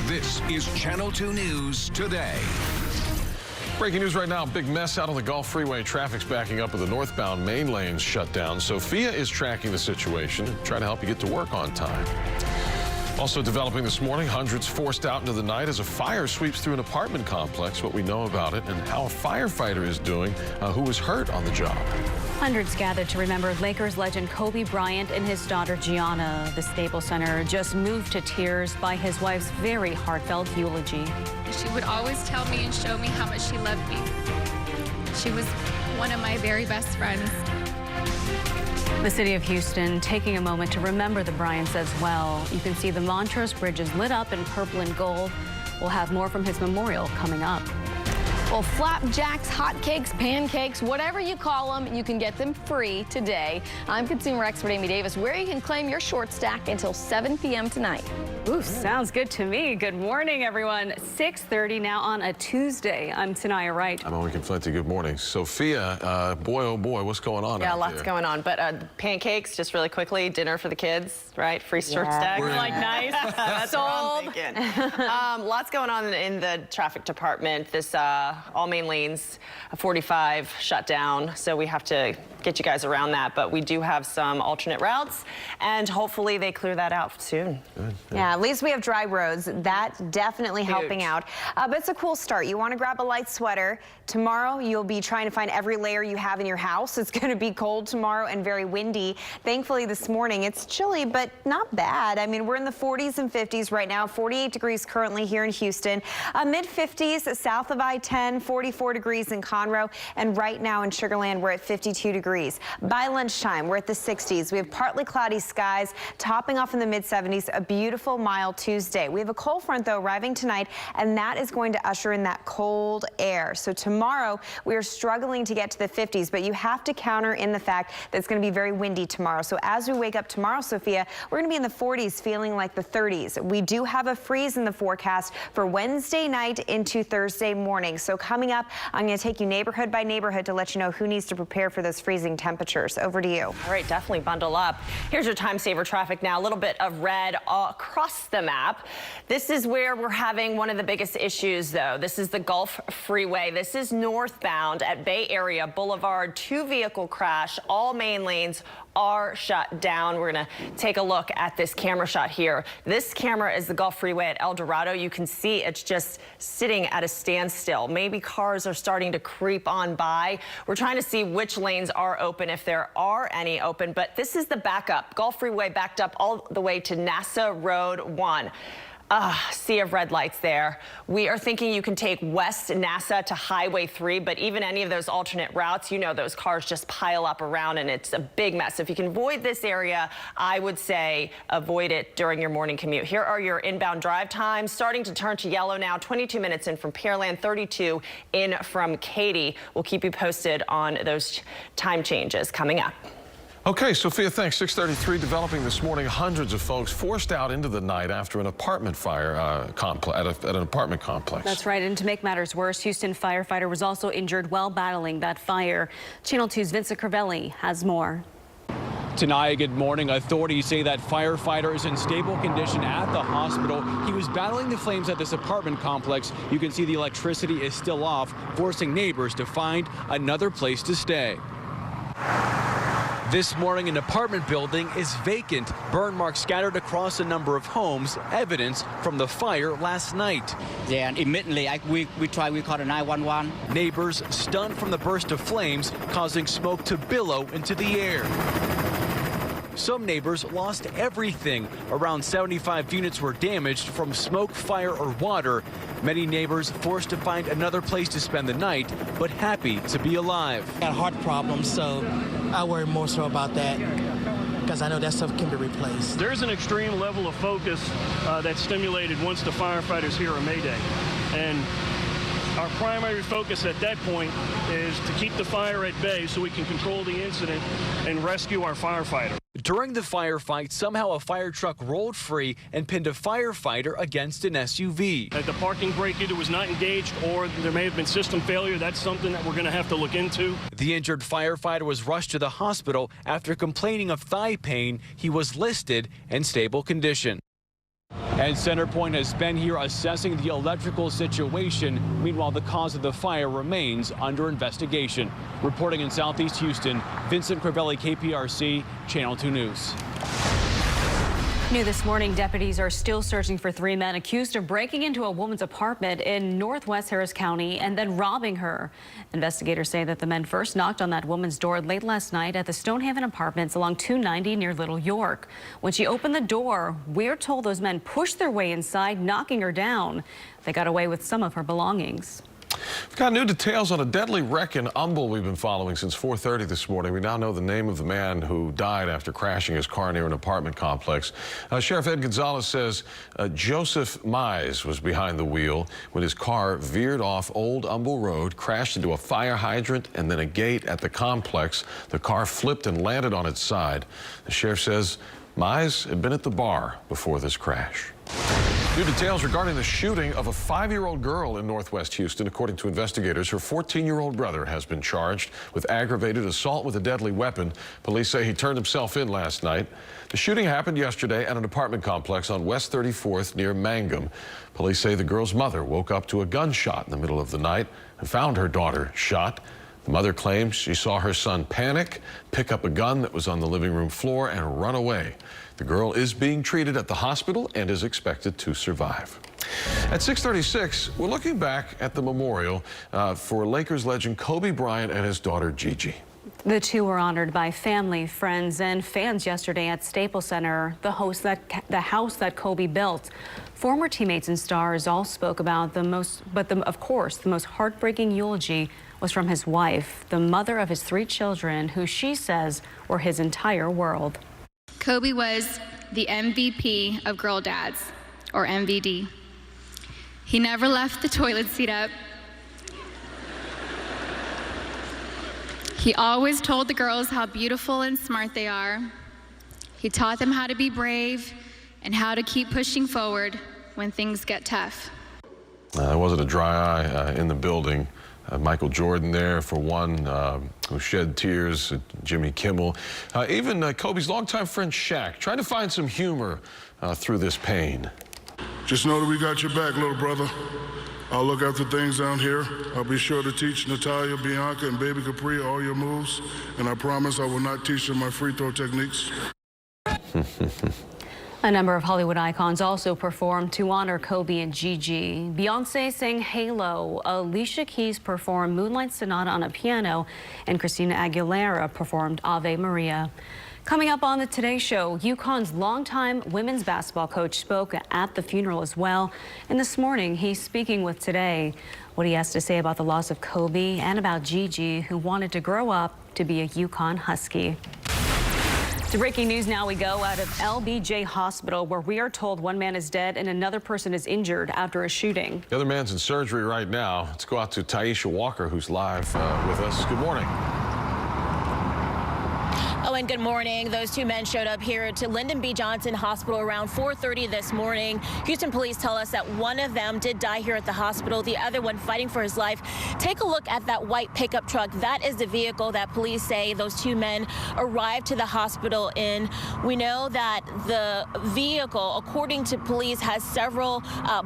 this is Channel 2 News Today. Breaking news right now, big mess out on the Gulf Freeway. Traffic's backing up with the northbound main lanes shut down. Sophia is tracking the situation and trying to help you get to work on time. Also developing this morning, hundreds forced out into the night as a fire sweeps through an apartment complex. What we know about it and how a firefighter is doing who was hurt on the job. Hundreds gathered to remember Lakers legend Kobe Bryant and his daughter Gianna. The Staples Center just moved to tears by his wife's very heartfelt eulogy. She would always tell me and show me how much she loved me. She was one of my very best friends. The city of Houston taking a moment to remember the Bryants as well. You can see the Montrose Bridges lit up in purple and gold. We'll have more from his memorial coming up. Well, flapjacks, hotcakes, pancakes, whatever you call them, you can get them free today. I'm consumer expert Amy Davis, where you can claim your short stack until 7 p.m. tonight. Ooh, sounds good to me. Good morning, everyone. 6:30 now on a Tuesday. I'm Tanaya Wright. I'm Owen Conflenti. Good morning. Sophia, boy, oh boy, what's going on Yeah, out lots there? going on. But pancakes, just really quickly, dinner for the kids, right? Free short stack. Like nice. That's what I'm Sold. again. Lots going on in the traffic department. This all main lanes, 45 shut down, so we have to get you guys around that. But we do have some alternate routes, and hopefully they clear that out soon. Good. Yeah, at least we have dry roads. That definitely helping out. But it's a cool start. You want to grab a light sweater. Tomorrow, you'll be trying to find every layer you have in your house. It's going to be cold tomorrow and very windy. Thankfully, this morning, it's chilly, but not bad. I mean, we're in the 40s and 50s right now. 48 degrees currently here in Houston. Mid-50s south of I-10, 44 degrees in Conroe, and right now in Sugar Land, we're at 52 degrees. By lunchtime, we're at the 60s. We have partly cloudy skies, topping off in the mid-70s, a beautiful, mild Tuesday. We have a cold front, though, arriving tonight, and that is going to usher in that cold air. So tomorrow, we are struggling to get to the 50s, but you have to counter in the fact that it's going to be very windy tomorrow. So as we wake up tomorrow, Sophia, we're going to be in the 40s, feeling like the 30s. We do have a freeze in the forecast for Wednesday night into Thursday morning. So coming up, I'm going to take you neighborhood by neighborhood to let you know who needs to prepare for those freezing temperatures. Over to you. All right, definitely bundle up. Here's your time saver traffic now. A little bit of red across the map. This is where we're having one of the biggest issues, though. This is the Gulf Freeway. This is northbound at Bay Area Boulevard. 2-vehicle crash. All main lanes are shut down. We're going to take a look at this camera shot here. This camera is the Gulf Freeway at El Dorado. You can see it's just sitting at a standstill. Maybe cars are starting to creep on by. We're trying to see which lanes are open, if there are any open, but this is the backup. Gulf Freeway backed up all the way to NASA Road 1. Sea of red lights there. We are thinking you can take West NASA to Highway 3, but even any of those alternate routes, you know those cars just pile up around and it's a big mess. If you can avoid this area, I would say avoid it during your morning commute. Here are your inbound drive times. Starting to turn to yellow now, 22 minutes in from Pearland, 32 in from Katy. We'll keep you posted on those time changes coming up. Okay, Sophia, thanks. 6:33 developing this morning. Hundreds of folks forced out into the night after an apartment fire at an apartment complex. That's right. And to make matters worse, Houston Firefighter was also injured while battling that fire. Channel 2's Vincent Crivelli has more. Tonight, good morning. Authorities say that firefighter is in stable condition at the hospital. He was battling the flames at this apartment complex. You can see the electricity is still off, forcing neighbors to find another place to stay. This morning, an apartment building is vacant. Burn marks scattered across a number of homes, evidence from the fire last night. Yeah, and immediately we called 911. Neighbors stunned from the burst of flames, causing smoke to billow into the air. Some neighbors lost everything. Around 75 units were damaged from smoke, fire, or water. Many neighbors forced to find another place to spend the night, but happy to be alive. Got heart problems, so I worry more so about that because I know that stuff can be replaced. There's an extreme level of focus that's stimulated once the firefighters hear a mayday. And our primary focus at that point is to keep the fire at bay so we can control the incident and rescue our firefighter. During the firefight, somehow a fire truck rolled free and pinned a firefighter against an SUV. The parking brake either was not engaged or there may have been system failure. That's something that we're going to have to look into. The injured firefighter was rushed to the hospital after complaining of thigh pain. He was listed in stable condition. And Centerpoint has been here assessing the electrical situation. Meanwhile, the cause of the fire remains under investigation. Reporting in Southeast Houston, Vincent Crivelli, KPRC, Channel 2 News. New this morning, deputies are still searching for 3 men accused of breaking into a woman's apartment in northwest Harris County and then robbing her. Investigators say that the men first knocked on that woman's door late last night at the Stonehaven Apartments along 290 near Little York. When she opened the door, we're told those men pushed their way inside, knocking her down. They got away with some of her belongings. We've got new details on a deadly wreck in Humble we've been following since 4:30 this morning. We now know the name of the man who died after crashing his car near an apartment complex. Sheriff Ed Gonzalez says Joseph Mize was behind the wheel when his car veered off Old Humble Road, crashed into a fire hydrant and then a gate at the complex. The car flipped and landed on its side. The sheriff says Mize had been at the bar before this crash. New details regarding the shooting of a 5-year-old girl in Northwest Houston. According to investigators, her 14-year-old brother has been charged with aggravated assault with a deadly weapon. Police say he turned himself in last night. The shooting happened yesterday at an apartment complex on West 34th near Mangum. Police say the girl's mother woke up to a gunshot in the middle of the night and found her daughter shot. The mother claims she saw her son panic, pick up a gun that was on the living room floor, and run away. The girl is being treated at the hospital and is expected to survive. At 6:36, we're looking back at the memorial for Lakers legend Kobe Bryant and his daughter Gigi. The two were honored by family, friends, and fans yesterday at Staples Center, the house that Kobe built. Former teammates and stars all spoke about of course, the most heartbreaking eulogy was from his wife, the mother of his 3 children, who she says were his entire world. Kobe was the MVP of Girl Dads, or MVD. He never left the toilet seat up. He always told the girls how beautiful and smart they are. He taught them how to be brave and how to keep pushing forward when things get tough. There wasn't a dry eye in the building. Michael Jordan there, for one, who shed tears, Jimmy Kimmel. Even Kobe's longtime friend Shaq, trying to find some humor through this pain. Just know that we got your back, little brother. I'll look after things down here. I'll be sure to teach Natalia, Bianca, and Baby Capri all your moves, and I promise I will not teach them my free throw techniques. A number of Hollywood icons also performed to honor Kobe and Gigi. Beyonce sang Halo, Alicia Keys performed Moonlight Sonata on a piano, and Christina Aguilera performed Ave Maria. Coming up on the Today Show, UConn's longtime women's basketball coach spoke at the funeral as well. And this morning, he's speaking with Today. What he has to say about the loss of Kobe and about Gigi, who wanted to grow up to be a UConn Husky. To breaking news now, we go out of LBJ Hospital, where we are told one man is dead and another person is injured after a shooting. The other man's in surgery right now. Let's go out to Taisha Walker, who's live with us. Good morning. Oh, and good morning. Those 2 men showed up here to Lyndon B. Johnson Hospital around 4:30 this morning. Houston police tell us that one of them did die here at the hospital, the other one fighting for his life. Take a look at that white pickup truck. That is the vehicle that police say those 2 men arrived to the hospital in. We know that the vehicle, according to police, has several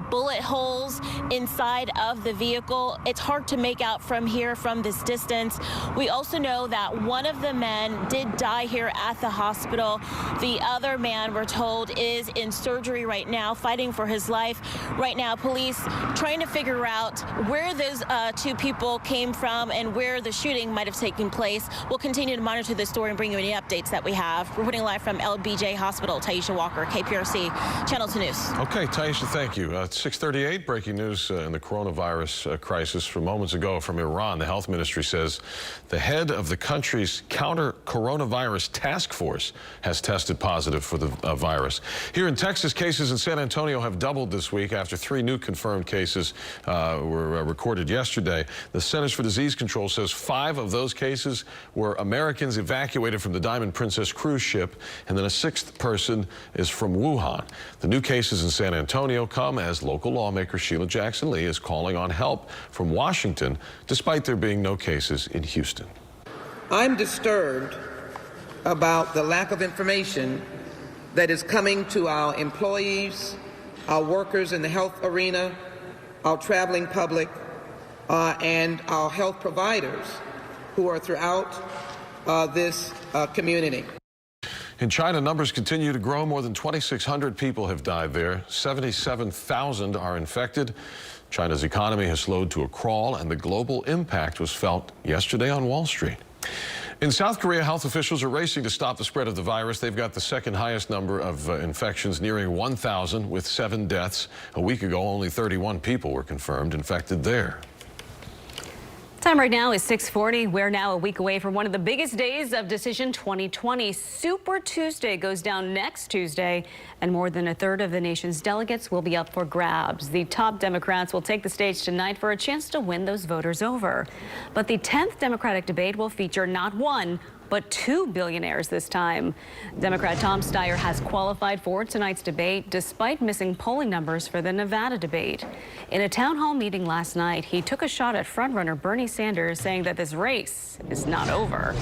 bullet holes inside of the vehicle. It's hard to make out from here, from this distance. We also know that one of the men did die here at the hospital. The other man, we're told, is in surgery right now, fighting for his life. Right now, police trying to figure out where those 2 people came from and where the shooting might have taken place. We'll continue to monitor this story and bring you any updates that we have. Reporting live from LBJ Hospital, Taisha Walker, KPRC, Channel 2 News. Okay, Taisha, thank you. 6:38, breaking news in the coronavirus crisis from moments ago from Iran. The health ministry says the head of the country's counter-coronavirus task force has tested positive for the virus. Here in Texas, cases in San Antonio have doubled this week after 3 new confirmed cases were recorded yesterday. The Centers for Disease Control says 5 of those cases were Americans evacuated from the Diamond Princess cruise ship, and then a 6th person is from Wuhan. The new cases in San Antonio come as local lawmaker Sheila Jackson Lee is calling on help from Washington, despite there being no cases in Houston. I'm disturbed about the lack of information that is coming to our employees, our workers in the health arena, our traveling public, and our health providers who are throughout this community. In China, numbers continue to grow. More than 2,600 people have died there. 77,000 are infected. China's economy has slowed to a crawl, and the global impact was felt yesterday on Wall Street. In South Korea, health officials are racing to stop the spread of the virus. They've got the second highest number of infections, nearing 1,000, with 7 deaths. A week ago, only 31 people were confirmed infected there. Time right now is 6:40. We're now a week away from one of the biggest days of Decision 2020. Super Tuesday goes down next Tuesday, and more than a third of the nation's delegates will be up for grabs. The top Democrats will take the stage tonight for a chance to win those voters over. But the 10th Democratic debate will feature not 1, but 2 billionaires this time. Democrat Tom Steyer has qualified for tonight's debate despite missing polling numbers for the Nevada debate. In a town hall meeting last night, he took a shot at frontrunner Bernie Sanders, saying that this race is not over.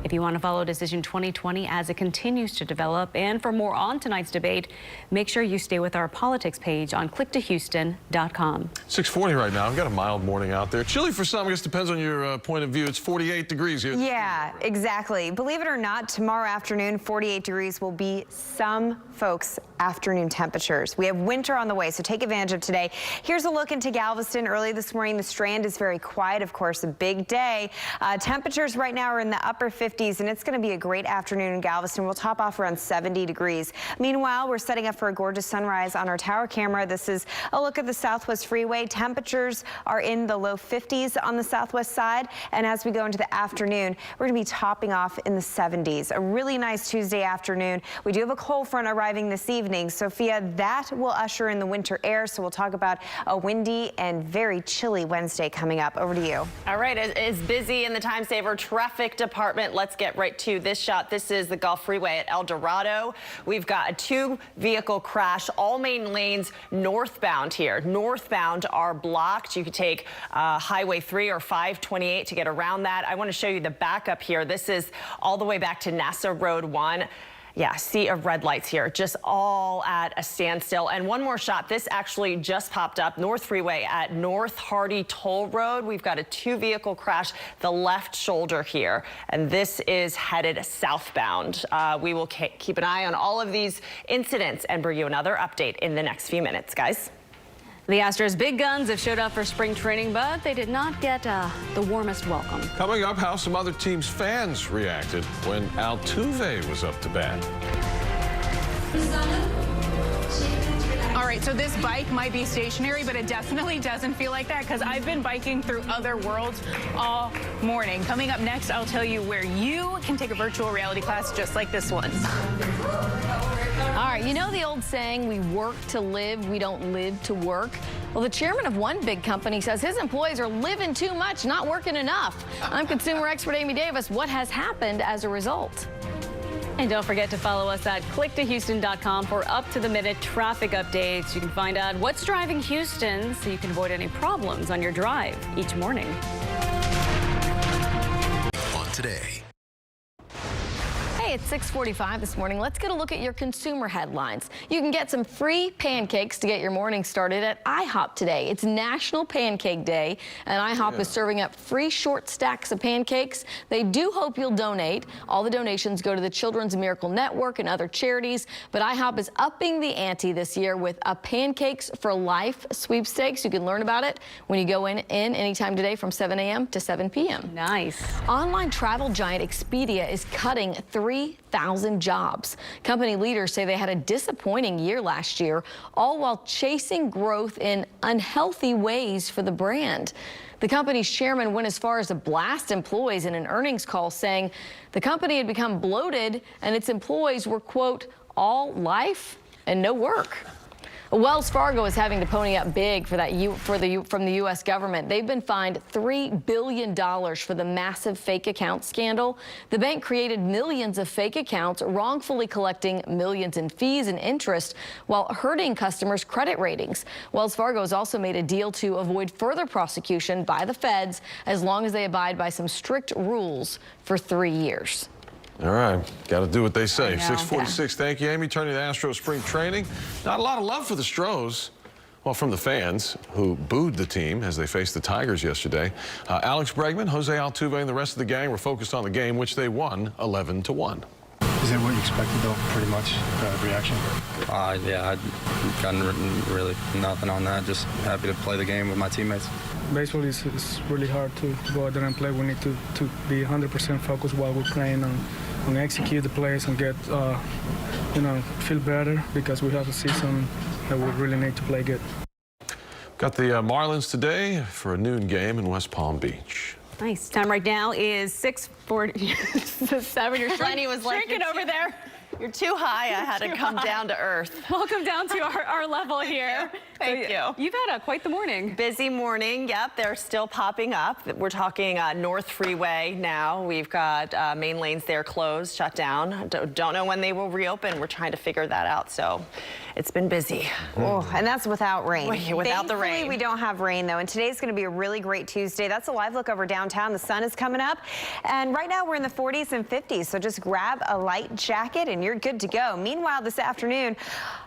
If you want to follow Decision 2020 as it continues to develop, and for more on tonight's debate, make sure you stay with our politics page on clicktohouston.com. 6:40 right now. I've got a mild morning out there. Chilly for some. I guess depends on your point of view. It's 48 degrees here. Yeah, exactly. Believe it or not, tomorrow afternoon, 48 degrees will be some folks' afternoon temperatures. We have winter on the way, so take advantage of today. Here's a look into Galveston. Early this morning, the Strand is very quiet. Of course, a big day. Temperatures right now are in the upper 50s, and it's going to be a great afternoon in Galveston. We'll top off around 70 degrees. Meanwhile, we're setting up for a gorgeous sunrise on our tower camera. This is a look at the Southwest Freeway. Temperatures are in the low 50s on the southwest side, and as we go into the afternoon, we're going to be topping off in the 70s. A really nice Tuesday afternoon. We do have a cold front arriving this evening. Sophia, that will usher in the winter air, so we'll talk about a windy and very chilly Wednesday coming up. Over to you. All right, it's busy in the Time Saver traffic department. Let's get right to this shot. This is the Gulf Freeway at El Dorado. We've got a 2-vehicle crash, all main lanes northbound here. Northbound are blocked. You could take Highway 3 or 528 to get around that. I want to show you the backup here. This is all the way back to NASA Road 1. Yeah, sea of red lights here, just all at a standstill. And one more shot. This actually just popped up. North Freeway at North Hardy Toll Road. We've got a 2-vehicle crash, the left shoulder here, and this is headed southbound. We will keep an eye on all of these incidents and bring you another update in the next few minutes, guys. The Astros' big guns have showed up for spring training, but they did not get the warmest welcome. Coming up, how some other teams' fans reacted when Altuve was up to bat. All right, so this bike might be stationary, but it definitely doesn't feel like that because I've been biking through other worlds all morning. Coming up next, I'll tell you where you can take a virtual reality class just like this one. All right, you know the old saying, we work to live, we don't live to work? Well, the chairman of one big company says his employees are living too much, not working enough. I'm consumer expert Amy Davis. What has happened as a result? And don't forget to follow us at clicktohouston.com for up-to-the-minute traffic updates. You can find out what's driving Houston so you can avoid any problems on your drive each morning. On today. Hey, it's 6:45 this morning. Let's get a look at your consumer headlines. You can get some free pancakes to get your morning started at IHOP today. It's National Pancake Day, and IHOP is serving up free short stacks of pancakes. They do hope you'll donate. All the donations go to the Children's Miracle Network and other charities, but IHOP is upping the ante this year with a Pancakes for Life sweepstakes. You can learn about it when you go in anytime today from 7 a.m. to 7 p.m. Nice. Online travel giant Expedia is cutting 3,000 jobs. Company leaders say they had a disappointing year last year, all while chasing growth in unhealthy ways for the brand. The company's chairman went as far as to blast employees in an earnings call, saying the company had become bloated and its employees were, quote, all life and no work. Wells Fargo is having to pony up big for that from the U.S. government. They've been fined $3 billion for the massive fake account scandal. The bank created millions of fake accounts, wrongfully collecting millions in fees and interest while hurting customers' credit ratings. Wells Fargo has also made a deal to avoid further prosecution by the feds as long as they abide by some strict rules for 3 years. All right, got to do what they say. 6:46. Yeah. Thank you, Amy. Turning to Astros spring training. Not a lot of love for the Stros. Well, from the fans who booed the team as they faced the Tigers yesterday. Alex Bregman, Jose Altuve, and the rest of the gang were focused on the game, which they won 11-1. Is that what you expected, though, pretty much, reaction? Yeah, I've gotten really nothing on that. Just happy to play the game with my teammates. Baseball is really hard to go out there and play. We need to be 100% focused while we're playing and execute the plays and get, feel better because we have a season that we really need to play good. Got the Marlins today for a noon game in West Palm Beach. Nice. Time right now is 6:47. You're Lenny was like, shrinking over there. You're too high. I had to come down to earth. Welcome down to our level here. Thank you. You've had quite the morning. Busy morning. Yep, they're still popping up. We're talking North Freeway now. We've got main lanes there closed, shut down. Don't know when they will reopen. We're trying to figure that out. So it's been busy. Oh, and that's without rain. Without the rain. We don't have rain, though, and today's going to be a really great Tuesday. That's a live look over downtown. The sun is coming up, and right now we're in the 40s and 50s, so just grab a light jacket and you're good to go. Meanwhile, this afternoon,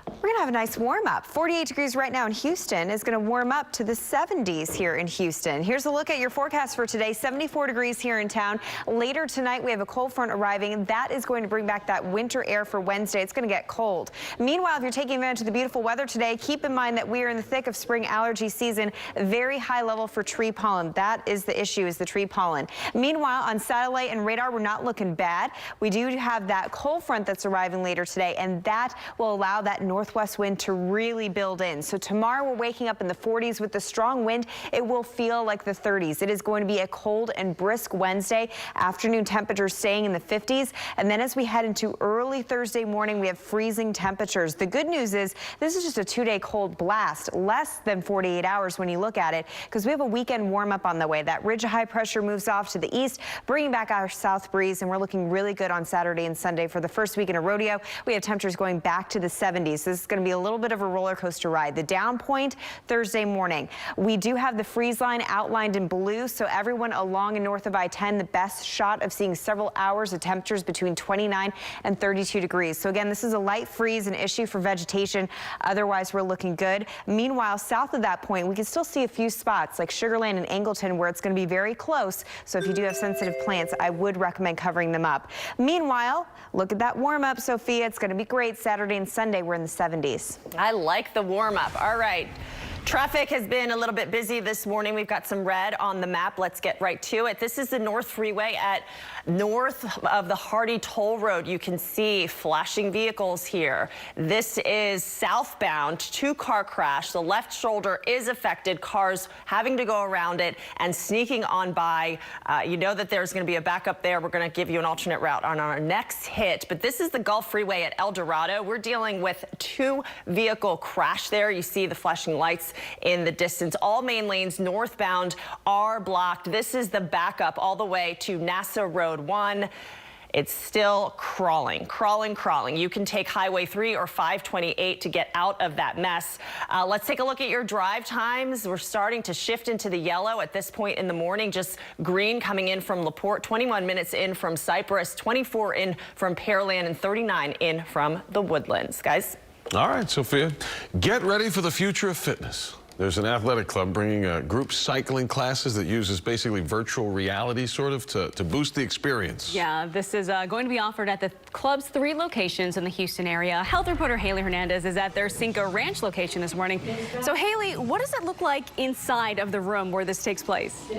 we're going to have a nice warm-up. 48 degrees right now in Houston is going to warm up to the 70s here in Houston. Here's a look at your forecast for today. 74 degrees here in town. Later tonight, we have a cold front arriving. That is going to bring back that winter air for Wednesday. It's going to get cold. Meanwhile, if you're taking advantage of the beautiful weather today, keep in mind that we are in the thick of spring allergy season. Very high level for tree pollen. That is the issue, is the tree pollen. Meanwhile, on satellite and radar, we're not looking bad. We do have that cold front that's arriving later today, and that will allow that northwest wind to really build in. So tomorrow we're waking up in the 40s with the strong wind. It will feel like the 30s. It is going to be a cold and brisk Wednesday. Afternoon temperatures staying in the 50s. And then as we head into early Thursday morning, we have freezing temperatures. The good news is this is just a 2-day cold blast, less than 48 hours when you look at it, because we have a weekend warm up on the way. That ridge of high pressure moves off to the east, bringing back our south breeze, and we're looking really good on Saturday and Sunday. For the first week in a rodeo, we have temperatures going back to the 70s. This is going to be a little bit of a roller coaster ride. The down point Thursday morning. We do have the freeze line outlined in blue, so everyone along and north of I-10, the best shot of seeing several hours of temperatures between 29 and 32 degrees. So again, this is a light freeze, an issue for vegetation. Otherwise, we're looking good. Meanwhile, south of that point, we can still see a few spots like Sugar Land and Angleton where it's going to be very close. So if you do have sensitive plants, I would recommend covering them up. Meanwhile, look at that warm up, Sophia. It's going to be great. Saturday and Sunday, we're in the 70s. I like the warm up. All right. Traffic has been a little bit busy this morning. We've got some red on the map. Let's get right to it. This is the North Freeway at north of the Hardy Toll Road. You can see flashing vehicles here. This is southbound, 2-car crash. The left shoulder is affected. Cars having to go around it and sneaking on by. You know that there's going to be a backup there. We're going to give you an alternate route on our next hit. But this is the Gulf Freeway at El Dorado. We're dealing with 2-vehicle crash there. You see the flashing lights in the distance. All main lanes northbound are blocked. This is the backup all the way to NASA Road 1. It's still crawling. You can take Highway 3 or 528 to get out of that mess. Let's take a look at your drive times. We're starting to shift into the yellow at this point in the morning. Just green coming in from LaPorte, 21 minutes in from Cyprus, 24 in from Pearland, and 39 in from the Woodlands. Guys? All right, Sophia, get ready for the future of fitness. There's an athletic club bringing group cycling classes that uses basically virtual reality sort of to boost the experience. Yeah, this is going to be offered at the club's 3 locations in the Houston area. Health reporter Haley Hernandez is at their Cinco Ranch location this morning. So Haley, what does it look like inside of the room where this takes place?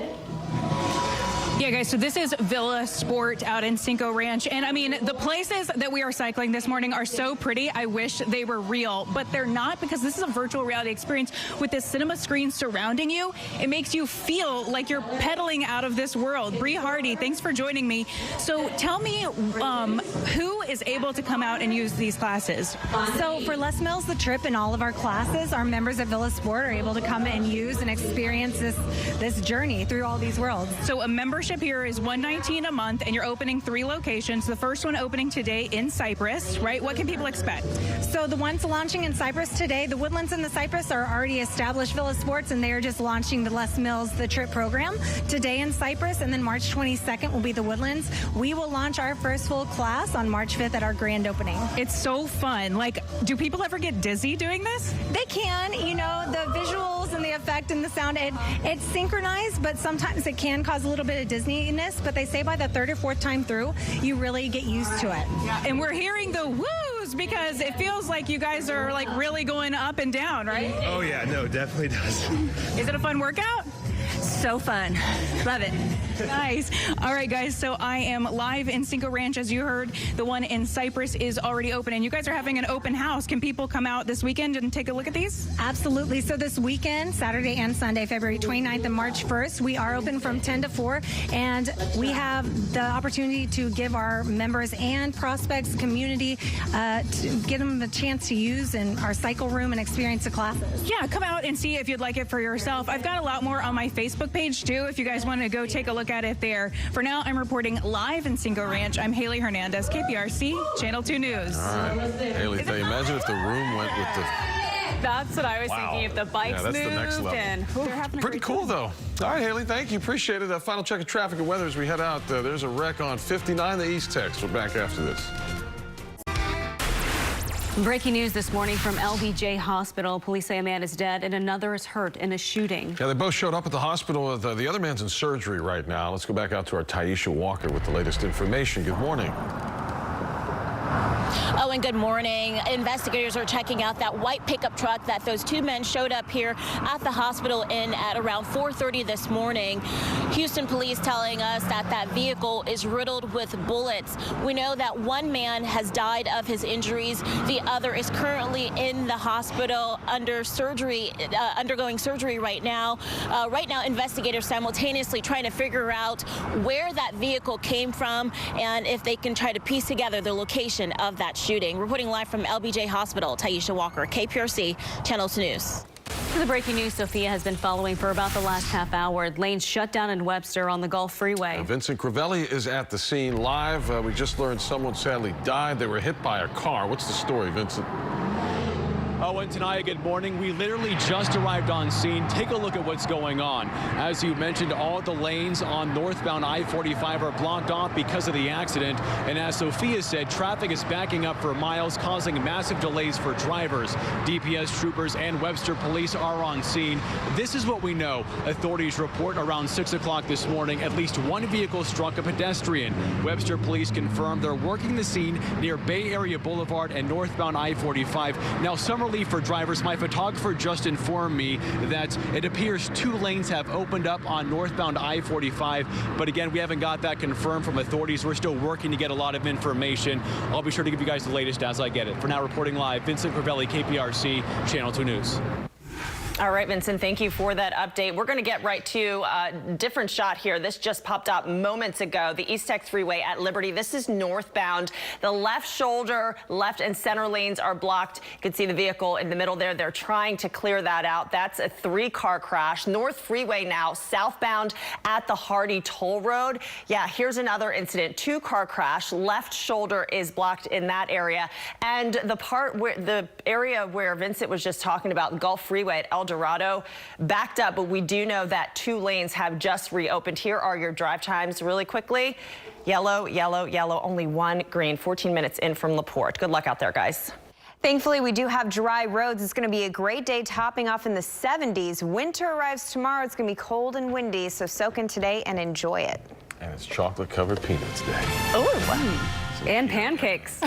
Yeah, guys, so this is Villa Sport out in Cinco Ranch. And I mean, the places that we are cycling this morning are so pretty. I wish they were real, but they're not, because this is a virtual reality experience with this cinema screen surrounding you. It makes you feel like you're pedaling out of this world. Bree Hardy, thanks for joining me. So tell me, who is able to come out and use these classes? So for Les Mills, the trip and all of our classes, our members of Villa Sport are able to come and use and experience this journey through all these worlds. So a membership here is $119 a month, and you're opening 3 locations. The first one opening today in Cyprus, right? What can people expect? So the ones launching in Cyprus today, the Woodlands and the Cyprus are already established Villa Sports, and they are just launching the Les Mills, the trip program today in Cyprus, and then March 22nd will be the Woodlands. We will launch our first full class on March 5th at our grand opening. It's so fun. Like, do people ever get dizzy doing this? They can. You know, the visuals and the effect and the sound, it's synchronized, but sometimes it can cause a little bit of dizziness, but they say by the 3rd or 4th time through, you really get used to it. And we're hearing the woos because it feels like you guys are like really going up and down, right? Oh yeah, no, definitely does. Is it a fun workout? So fun. Love it. Nice. All right, guys, so I am live in Cinco Ranch. As you heard, the one in Cyprus is already open, and you guys are having an open house. Can people come out this weekend and take a look at these? Absolutely. So this weekend, Saturday and Sunday, February 29th and March 1st, we are open from 10 to 4, and we have the opportunity to give our members and prospects, community, to give them the chance to use in our cycle room and experience the classes. Yeah, come out and see if you'd like it for yourself. I've got a lot more on my Facebook page, too, if you guys want to go take a look at it there. For now, I'm reporting live in Cinco Ranch. I'm Haley Hernandez, KPRC, Channel 2 News. All right. Haley, imagine if the room went with the... That's what I was thinking. If the bikes that's moved, the next level. and Pretty cool, though. All right, Haley, thank you. Appreciate it. Final check of traffic and weather as we head out. There's a wreck on 59, the East Tex. We're back after this. Breaking news this morning from LBJ Hospital. Police say a man is dead and another is hurt in a shooting. Yeah, they both showed up at the hospital. The other man's in surgery right now. Let's go back out to our Taisha Walker with the latest information. Good morning. Oh, and good morning. Investigators are checking out that white pickup truck that those two men showed up here at the hospital in at around 4:30 this morning. Houston police telling us that that vehicle is riddled with bullets. We know that one man has died of his injuries. The other is currently in the hospital under surgery, undergoing surgery right now. Right now, investigators simultaneously trying to figure out where that vehicle came from and if they can try to piece together the location of that shooting. Reporting live from LBJ Hospital, Taisha Walker, KPRC, Channel 2 News. The breaking news Sophia has been following for about the last half hour. Lanes shut down in Webster on the Gulf Freeway. Vincent Crivelli is at the scene live. We just learned someone sadly died. They were hit by a car. What's the story, Vincent? Oh, and Tanaya, good morning. We literally just arrived on scene. Take a look at what's going on. As you mentioned, all the lanes on northbound I-45 are blocked off because of the accident. And as Sophia said, traffic is backing up for miles, causing massive delays for drivers. DPS troopers and Webster police are on scene. This is what we know. Authorities report around 6 o'clock this morning, at least one vehicle struck a pedestrian. Webster police confirmed they're working the scene near Bay Area Boulevard and northbound I-45. Now, some relief for drivers. My photographer just informed me that it appears 2 lanes have opened up on northbound I-45, but again, we haven't got that confirmed from authorities. We're still working to get a lot of information. I'll be sure to give you guys the latest as I get it. For now, reporting live, Vincent Crivelli, KPRC, Channel 2 News. All right, Vincent, thank you for that update. We're going to get right to a different shot here. This just popped up moments ago. The East Tex Freeway at Liberty. This is northbound. The left shoulder, left and center lanes are blocked. You can see the vehicle in the middle there. They're trying to clear that out. That's a 3-car crash. North Freeway now, southbound at the Hardy Toll Road. Yeah, here's another incident. 2-car crash. Left shoulder is blocked in that area. And the area where Vincent was just talking about, Gulf Freeway at El Dorado, backed up, but we do know that 2 lanes have just reopened. Here are your drive times really quickly. Yellow, yellow, yellow, only 1 green, 14 minutes in from LaPorte. Good luck out there, guys. Thankfully, we do have dry roads. It's going to be a great day, topping off in the 70s. Winter arrives tomorrow. It's going to be cold and windy, so soak in today and enjoy it. And it's chocolate-covered peanuts day. Oh, wow. And pancakes.